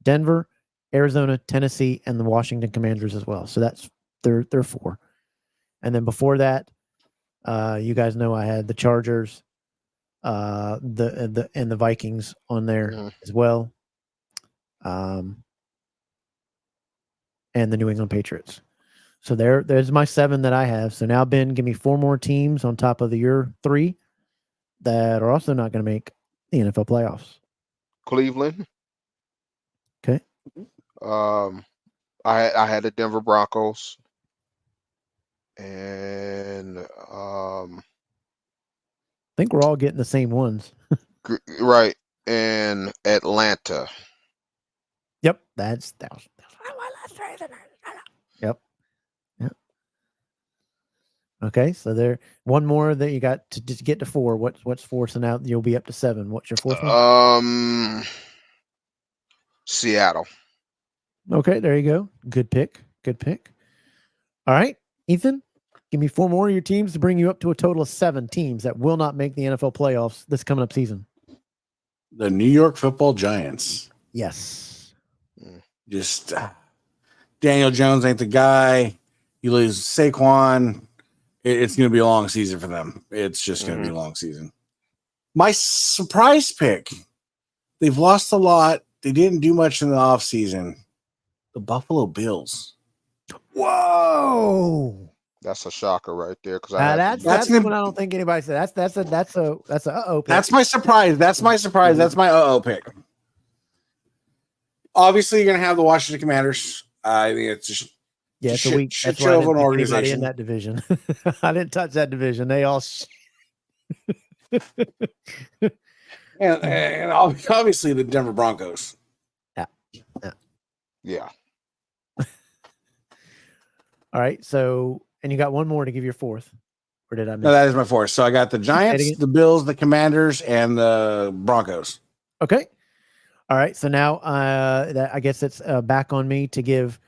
Denver, Arizona, Tennessee, and the Washington Commanders as well. So that's they're 4. And then before that, you guys know I had the Chargers, the Vikings on there as well. And the New England Patriots. So there's my 7 that I have. So now, Ben, give me 4 more teams on top of your 3 that are also not going to make the NFL playoffs. Cleveland. Okay. I had the Denver Broncos, and I think we're all getting the same ones. right, and Atlanta. Yep, that was my last 3. Yep. Okay, so there one more that you got to just get to 4. What's 4? So now you'll be up to 7. What's your 4th one? Seattle. Okay, there you go. Good pick. All right, Ethan, give me 4 more of your teams to bring you up to a total of 7 teams that will not make the NFL playoffs this coming up season. The New York Football Giants. Yes. Just Daniel Jones ain't the guy. You lose Saquon. It's going to be a long season for them. It's just going to be a long season. My surprise pick. They've lost a lot. They didn't do much in the offseason. The Buffalo Bills. Whoa. That's a shocker right there. Because that's what I don't think anybody said. That's a uh-oh pick. That's my surprise. That's my uh-oh pick. Obviously, you're going to have the Washington Commanders. I mean, it's just it's a weak shit show of an organization in that division. I didn't touch that division. They all and obviously the Denver Broncos. Yeah. All right. So, and you got one more to give your 4th, or did I miss? No, that is my 4th. So I got the Giants, the Bills, the Commanders, and the Broncos. Okay. All right. So now, I guess it's back on me to give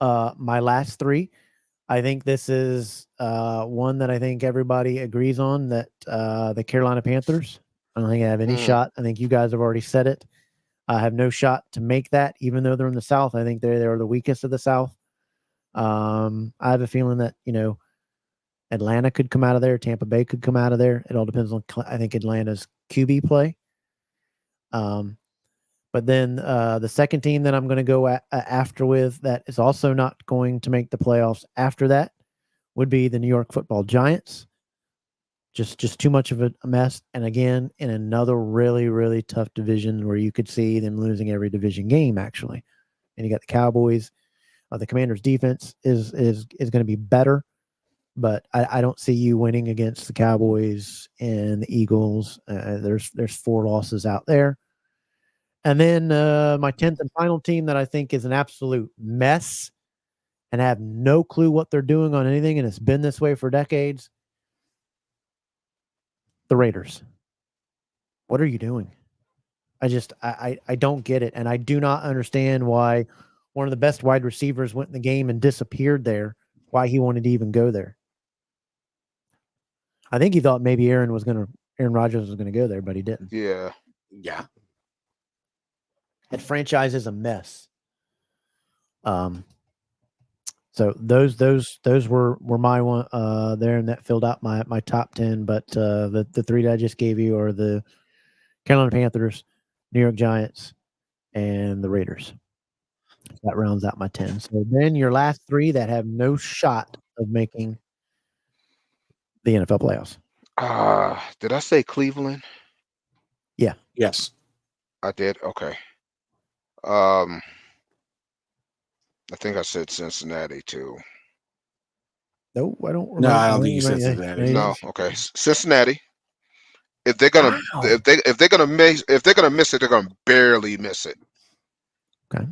my last 3. I think this is one that I think everybody agrees on, that the Carolina Panthers. I don't think I have any shot. I think you guys have already said it. I have no shot to make that, even though they're in the South. I think they're the weakest of the South. I have a feeling that, Atlanta could come out of there. Tampa Bay could come out of there. It all depends on, I think, Atlanta's QB play. But then the second team that I'm going to go after with that is also not going to make the playoffs after that would be the New York Football Giants. Just too much of a mess. And again, in another really, really tough division where you could see them losing every division game, actually. And you got the Cowboys. The Commanders' defense is going to be better, but I don't see you winning against the Cowboys and the Eagles. There's 4 losses out there. And then my 10th and final team that I think is an absolute mess and have no clue what they're doing on anything, and it's been this way for decades. The Raiders. What are you doing? I don't get it, and I do not understand why one of the best wide receivers went in the game and disappeared there, why he wanted to even go there. I think he thought maybe Aaron Rodgers was going to go there, but he didn't. Yeah. That franchise is a mess. So those were my one there, and that filled out my top 10. But the 3 that I just gave you are the Carolina Panthers, New York Giants, and the Raiders. That rounds out my 10. So then your last 3 that have no shot of making the NFL playoffs. Did I say Cleveland? Yeah. Yes. I did. Okay. I think I said Cincinnati too. No, I don't remember. No, I don't think you said Cincinnati. No, okay, Cincinnati. If they're gonna Wow. if they're gonna miss it, they're gonna barely miss it. Okay.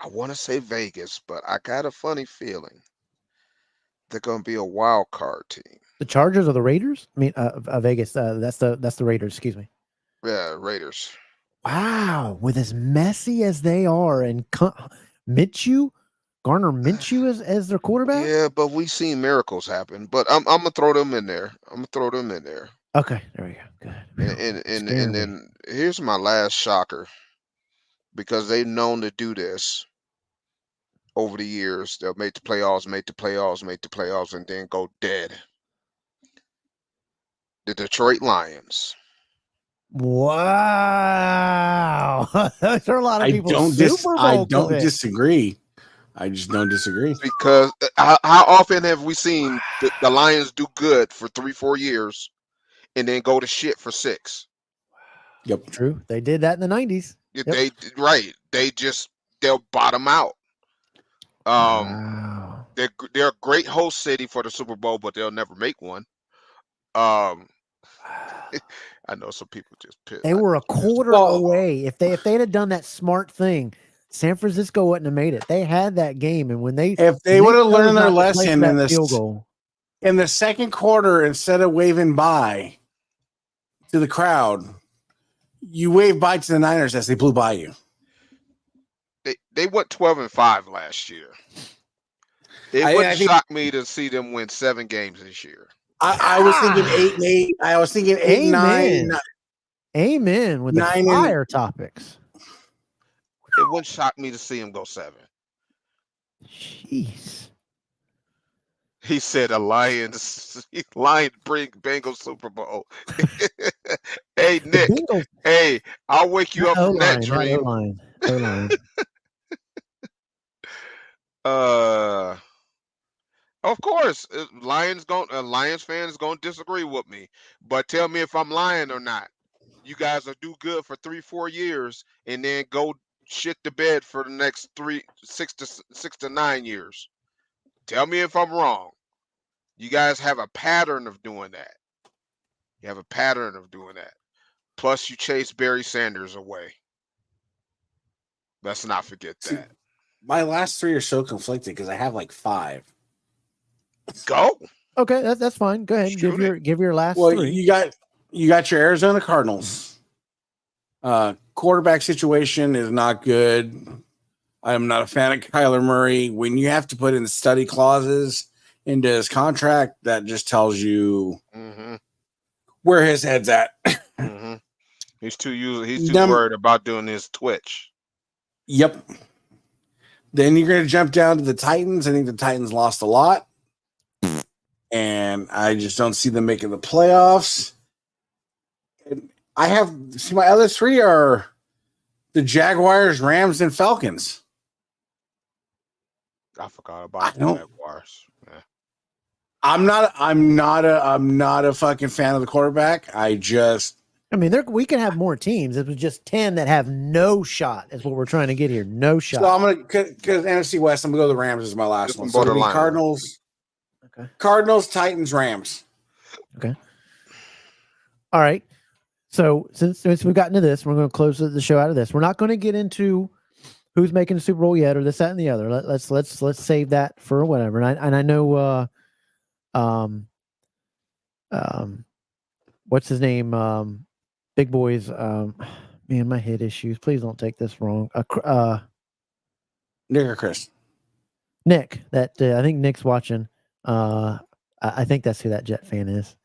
I want to say Vegas, but I got a funny feeling they're gonna be a wild card team. The Chargers or the Raiders? I mean, Vegas. That's the Raiders. Excuse me. Yeah, Raiders. Wow, with as messy as they are, and Minshew, Garner Minshew as their quarterback. Yeah, but we've seen miracles happen. But I'm gonna throw them in there. Okay, there we go. Good. And then here's my last shocker, because they've known to do this over the years. They'll make the playoffs, and then go dead. The Detroit Lions. Wow, there are a lot of people. I don't disagree. I just don't disagree. Because how often have we seen the Lions do good for 3-4 years and then go to shit for 6? Yep, true. They did that in the 90s. Yep. They'll bottom out. Wow. They're a great host city for the Super Bowl, but they'll never make one. I know some people just pissed. They were a quarter away. If they'd have done that smart thing, San Francisco wouldn't have made it. They had that game, and when they would have learned their not to play for lesson that in this field goal in the second quarter, instead of waving bye to the crowd, you wave bye to the Niners as they blew by you. They went 12-5 last year. It wouldn't shock me to see them win 7 games this year. I was thinking 8-8. I was thinking 8-9. Amen with the fire topics. It wouldn't shock me to see him go 7. Jeez. He said Lions bring Bengals Super Bowl. Hey, Nick. Hey, I'll wake you up from that dream. Of course, Lions fans gonna disagree with me, but tell me if I'm lying or not. You guys will do good for 3-4 years and then go shit the bed for the next 6 to 9 years. Tell me if I'm wrong. You guys have a pattern of doing that. Plus, you chase Barry Sanders away. Let's not forget that. My last 3 are so conflicted because I have like 5. Go. Okay, that's fine. Go ahead. Give your last 3. You got your Arizona Cardinals. Quarterback situation is not good. I'm not a fan of Kyler Murray. When you have to put in study clauses into his contract, that just tells you where his head's at. He's too worried about doing his Twitch. Yep. Then you're going to jump down to the Titans. I think the Titans lost a lot, and I just don't see them making the playoffs. And my other 3 are the Jaguars, Rams, and Falcons. I forgot about the Jaguars. Yeah. I'm not a fucking fan of the quarterback. We can have more teams. It was just 10 that have no shot. Is what we're trying to get here. No shot. So I'm gonna, because NFC West, I'm gonna go the Rams as my last one. So it'll be Cardinals. Okay. Cardinals, Titans, Rams. Okay. All right. So since we've gotten to this, we're going to close the show out of this. We're not going to get into who's making the Super Bowl yet, or this, that, and the other. Let's save that for whatever. And I know, what's his name? Big Boys. Man, my head issues. Please don't take this wrong. Nick or Chris? Nick. That I think Nick's watching. I think that's who that Jet fan is.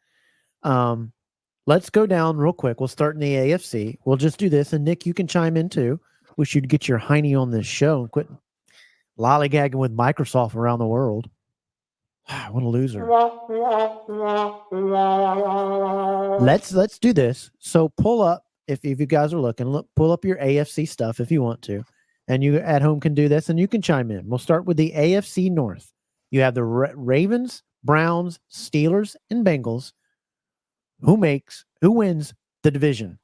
Let's go down real quick. We'll start in the AFC. We'll just do this, and Nick, you can chime in too. We should get your hiney on this show and quit lollygagging with Microsoft around the world. What a loser. Let's do this. So pull up, if you guys are looking, pull up your AFC stuff if you want to, and you at home can do this, and you can chime in. We'll start with the AFC North. You have the Ravens, Browns, Steelers, and Bengals. Who wins the division?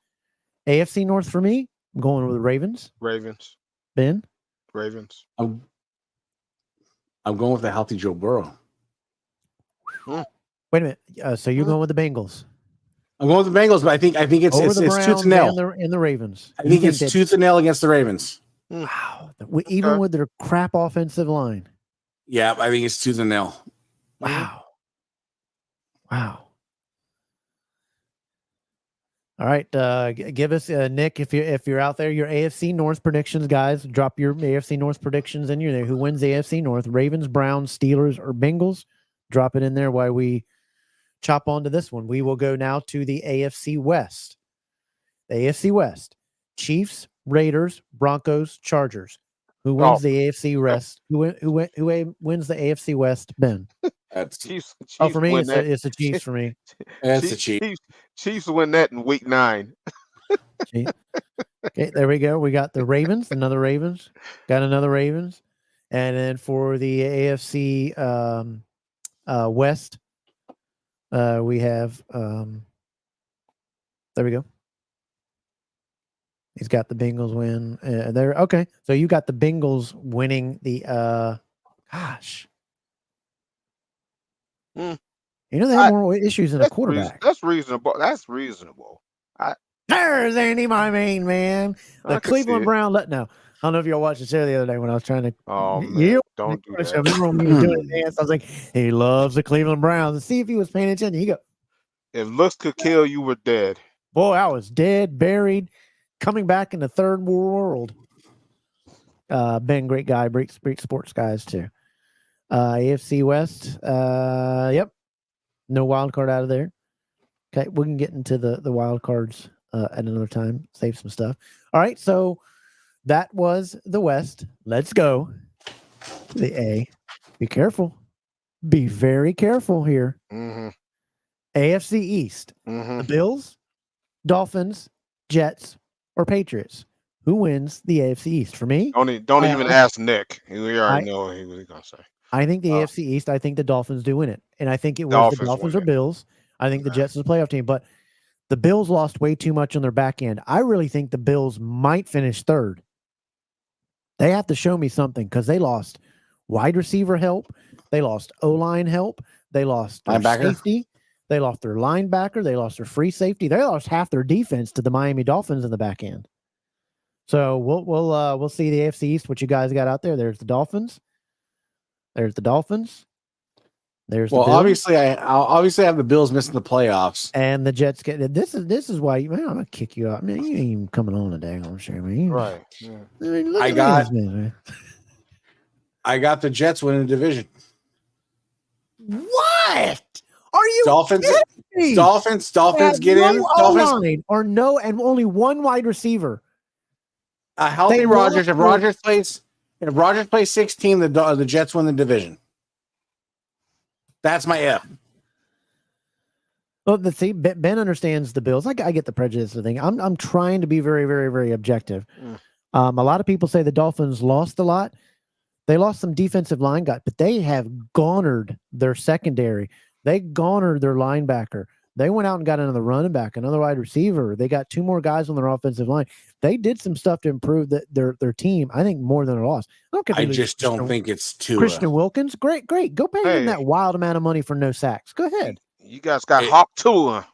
AFC North for me. I'm going with the Ravens. Ravens. Ben? Ravens. I'm going with the healthy Joe Burrow. Wait a minute. So you're going with the Bengals? I'm going with the Bengals, but I think it's Over the tooth Browns and nail. and the Ravens. I think it's tooth and nail against the Ravens. Wow. Even with their crap offensive line. Yeah, I think it's tooth and nail. Wow. Wow. All right, give us Nick if you're out there, your AFC North predictions, guys. Drop your AFC North predictions in there. Who wins the AFC North? Ravens, Browns, Steelers, or Bengals? Drop it in there while we chop on to this one. We will go now to the AFC West. The AFC West: Chiefs, Raiders, Broncos, Chargers. Who wins the AFC West? Who wins the AFC West? Ben. That's Chiefs. For me, it's the Chiefs. For me, that's the Chiefs. Chiefs win that in week 9. Okay, there we go. We got the Ravens, another Ravens, and then for the AFC West, we have. There we go. He's got the Bengals win there. Okay, so you got the Bengals winning the. Gosh. You know they have more issues than a quarterback. That's reasonable. That's reasonable. There's Andy, my main man. The Cleveland Brown. No, I don't know if y'all watched the show the other day when I was trying to. Oh man, don't do that. I remember when we were doing a dance. I was like, he loves the Cleveland Browns. And see if he was paying attention. You go. If looks could kill, you were dead. Boy, I was dead, buried, coming back in the third world. Ben, great guy, great sports guys too. AFC West. Yep. No wild card out of there. Okay, we can get into the wild cards at another time. Save some stuff. All right, so that was the West. Let's go. The A. Be careful. Be very careful here. Mm-hmm. AFC East. Mm-hmm. The Bills, Dolphins, Jets, or Patriots. Who wins the AFC East? For me, don't even ask Nick. We already know what he was gonna say. I think the AFC East. I think the Dolphins do win it, and I think it was the Dolphins or Bills. I think the Jets is a playoff team, but the Bills lost way too much on their back end. I really think the Bills might finish third. They have to show me something because they lost wide receiver help, they lost O-line help, they lost their safety, they lost their linebacker, they lost their free safety, they lost half their defense to the Miami Dolphins in the back end. So we'll see the AFC East. What you guys got out there? There's the Dolphins. There's the Dolphins. There's the Bills. Obviously I have the Bills missing the playoffs, and the Jets get this is why I'm gonna kick you out. Man, you ain't even coming on today. I'm sure, man. Right. Yeah. I got the Jets winning the division. What are you? Dolphins get in. Dolphins or no, and only one wide receiver. A healthy Rodgers. If Rodgers plays 16, the Jets win the division. That's my F. Well, see, Ben understands the Bills. I get the prejudice thing. I'm trying to be very, very, very objective. A lot of people say the Dolphins lost a lot. They lost some defensive line guys, but they have garnered their secondary. They garnered their linebacker. They went out and got another running back, another wide receiver. They got 2 more guys on their offensive line. They did some stuff to improve their team. I think more than a loss. I just don't think it's too. Christian Wilkins, great. Go pay him that wild amount of money for no sacks. Go ahead. You guys got Hawk Tua.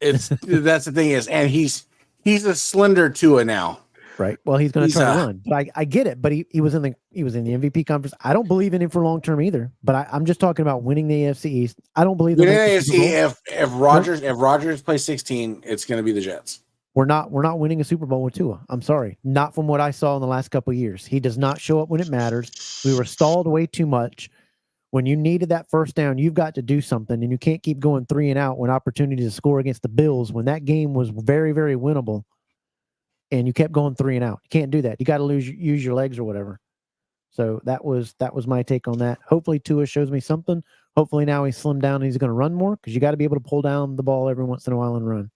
That's the thing is, and he's a slender Tua now. Right. Well, he's going to try to run, but I get it. But he was in the MVP conference. I don't believe in him for long term either. But I'm just talking about winning the AFC East. I don't believe if Rodgers plays 16, it's going to be the Jets. We're not winning a Super Bowl with Tua. I'm sorry, not from what I saw in the last couple of years. He does not show up when it matters. We were stalled way too much. When you needed that first down, you've got to do something, and you can't keep going 3 and out when opportunities to score against the Bills when that game was very, very winnable. And you kept going 3 and out. You can't do that. You got to use your legs or whatever. So that was my take on that. Hopefully Tua shows me something. Hopefully now he's slimmed down and he's going to run more because you got to be able to pull down the ball every once in a while and run.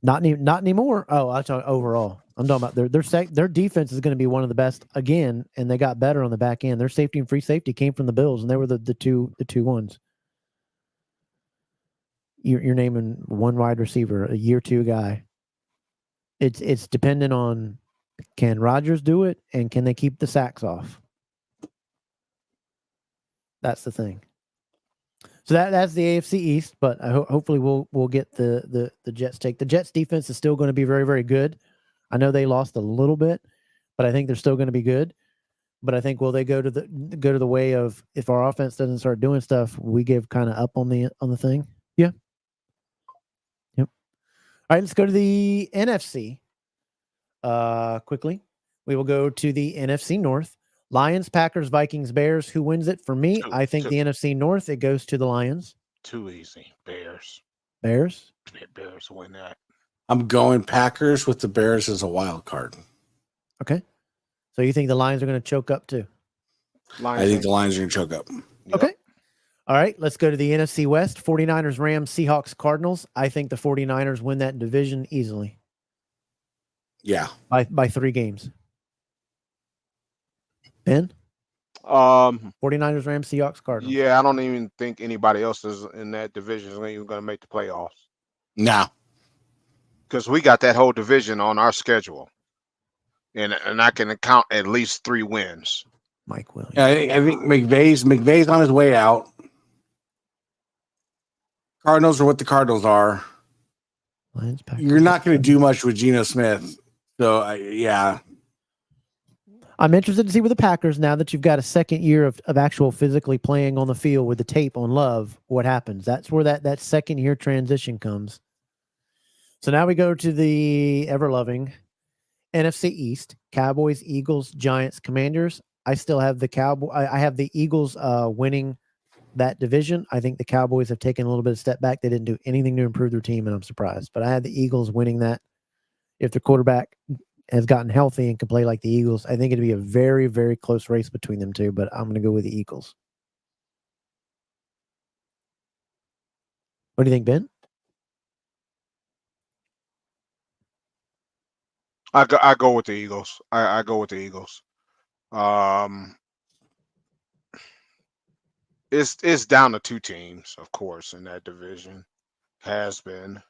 Not anymore. Oh, I thought overall. I'm talking about their defense is going to be one of the best again, and they got better on the back end. Their safety and free safety came from the Bills, and they were the two ones. You're naming one wide receiver, a year 2 guy. It's dependent on, can Rodgers do it, and can they keep the sacks off? That's the thing. So that's the AFC East, but hopefully we'll get the Jets take. The Jets defense is still going to be very, very good. I know they lost a little bit, but I think they're still going to be good. But I think, will they go to the way of, if our offense doesn't start doing stuff, we give kind of up on the thing? Yeah. Yep. All right, let's go to the NFC. Quickly, we will go to the NFC North. Lions, Packers, Vikings, Bears. Who wins it? For me, I think the NFC North, it goes to the Lions. Too easy. Bears. Bears? Yeah, Bears win that. I'm going Packers with the Bears as a wild card. Okay. So you think the Lions are going to choke up too? I think the Lions are going to choke up. Yep. Okay. All right. Let's go to the NFC West. 49ers, Rams, Seahawks, Cardinals. I think the 49ers win that division easily. Yeah. By 3 games. Ben? 49ers, Rams, Seahawks, Cardinals. Yeah, I don't even think anybody else is in that division is even going to make the playoffs. No. Because we got that whole division on our schedule. And I can count at least 3 wins. Mike Williams. Yeah, I think McVay's on his way out. Cardinals are what the Cardinals are. Lions, Packers, You're not going to do much with Geno Smith. So, yeah. I'm interested to see with the Packers, now that you've got a second year of actual physically playing on the field with the tape on Love, what happens? That's where that second year transition comes. So now we go to the ever-loving NFC East. Cowboys, Eagles, Giants, Commanders. I still have I have the Eagles winning that division. I think the Cowboys have taken a little bit of step back. They didn't do anything to improve their team, and I'm surprised. But I had the Eagles winning that. If their quarterback has gotten healthy and can play like the Eagles, I think it'd be a very, very close race between them two, but I'm going to go with the Eagles. What do you think, Ben? I go with the Eagles. I go with the Eagles. It's down to 2 teams, of course, in that division. Has been.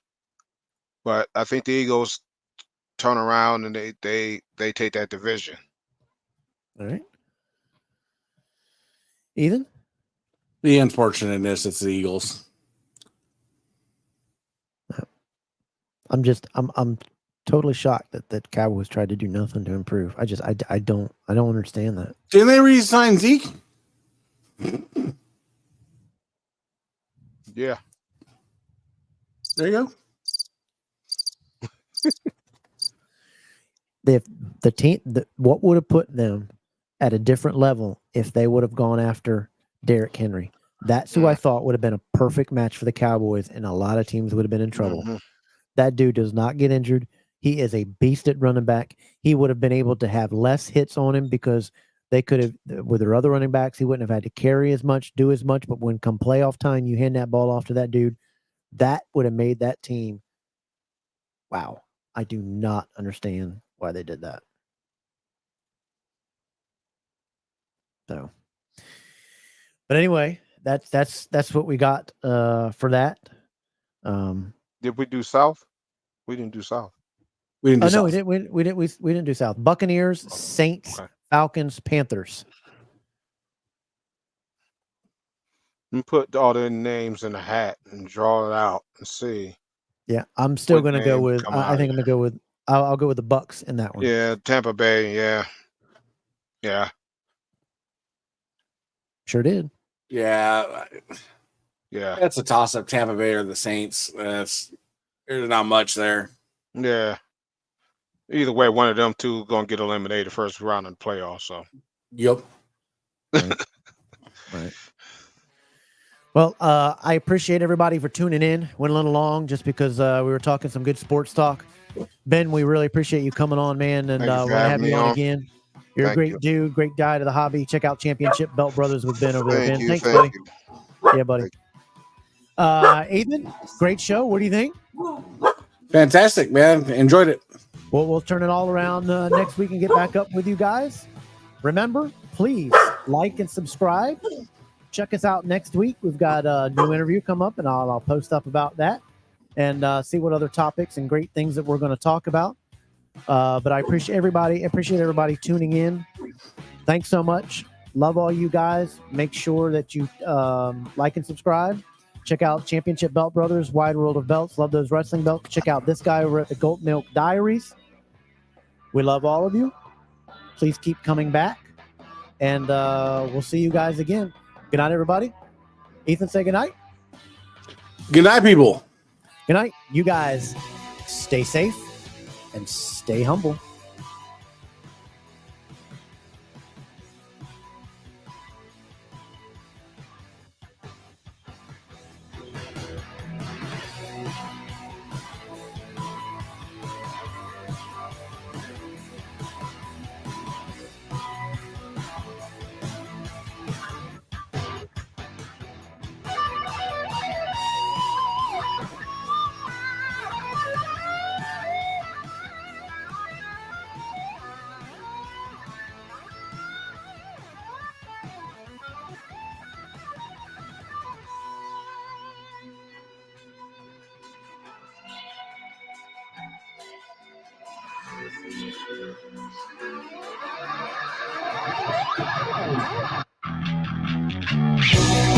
But I think the Eagles turn around and they take that division. All right. Ethan? The unfortunateness, it's the Eagles. I'm totally shocked that Cowboys tried to do nothing to improve. I don't understand that. Didn't they re-sign Zeke? Yeah. There you go. The team, what would have put them at a different level if they would have gone after Derrick Henry? That's who I thought would have been a perfect match for the Cowboys, and a lot of teams would have been in trouble. Mm-hmm. That dude does not get injured. He is a beast at running back. He would have been able to have less hits on him because they could have, with their other running backs, he wouldn't have had to carry as much, do as much. But when come playoff time, you hand that ball off to that dude, that would have made that team. Wow. I do not understand why they did that. So, but anyway, that's what we got for that. Did we do South? We didn't do South. We didn't do South. We didn't do South. Buccaneers, Saints, Okay. Falcons, Panthers. And put all their names in a hat and draw it out and see. Yeah, I'm still What going to go names with. come I out think I'm going to go with. I'll go with the Bucks in that one. Yeah, Tampa Bay. Yeah. Sure did. Yeah. Yeah. That's a toss-up. Tampa Bay or the Saints. There's not much there. Yeah. Either way, one of them two going to get eliminated first round in the playoffs. So. Yep. Right. Well, I appreciate everybody for tuning in. Went a little long just because we were talking some good sports talk. Ben, we really appreciate you coming on, man, and we'll have you on again. You're a great dude, great guy to the hobby. Check out Championship Belt Brothers with Ben over there. Ben, thanks, buddy. Yeah, buddy. Ethan, great show. What do you think? Fantastic, man. Enjoyed it. Well, we'll turn it all around next week and get back up with you guys. Remember, please like and subscribe. Check us out next week. We've got a new interview come up, and I'll post up about that and see what other topics and great things that we're going to talk about. But I appreciate everybody tuning in. Thanks so much. Love all you guys. Make sure that you like and subscribe. Check out Championship Belt Brothers, Wide World of Belts. Love those wrestling belts. Check out this guy over at the Goat Milk Diaries. We love all of you. Please keep coming back. And we'll see you guys again. Good night, everybody. Ethan, say good night. Good night, people. Good night. You guys stay safe and stay humble. Thank you.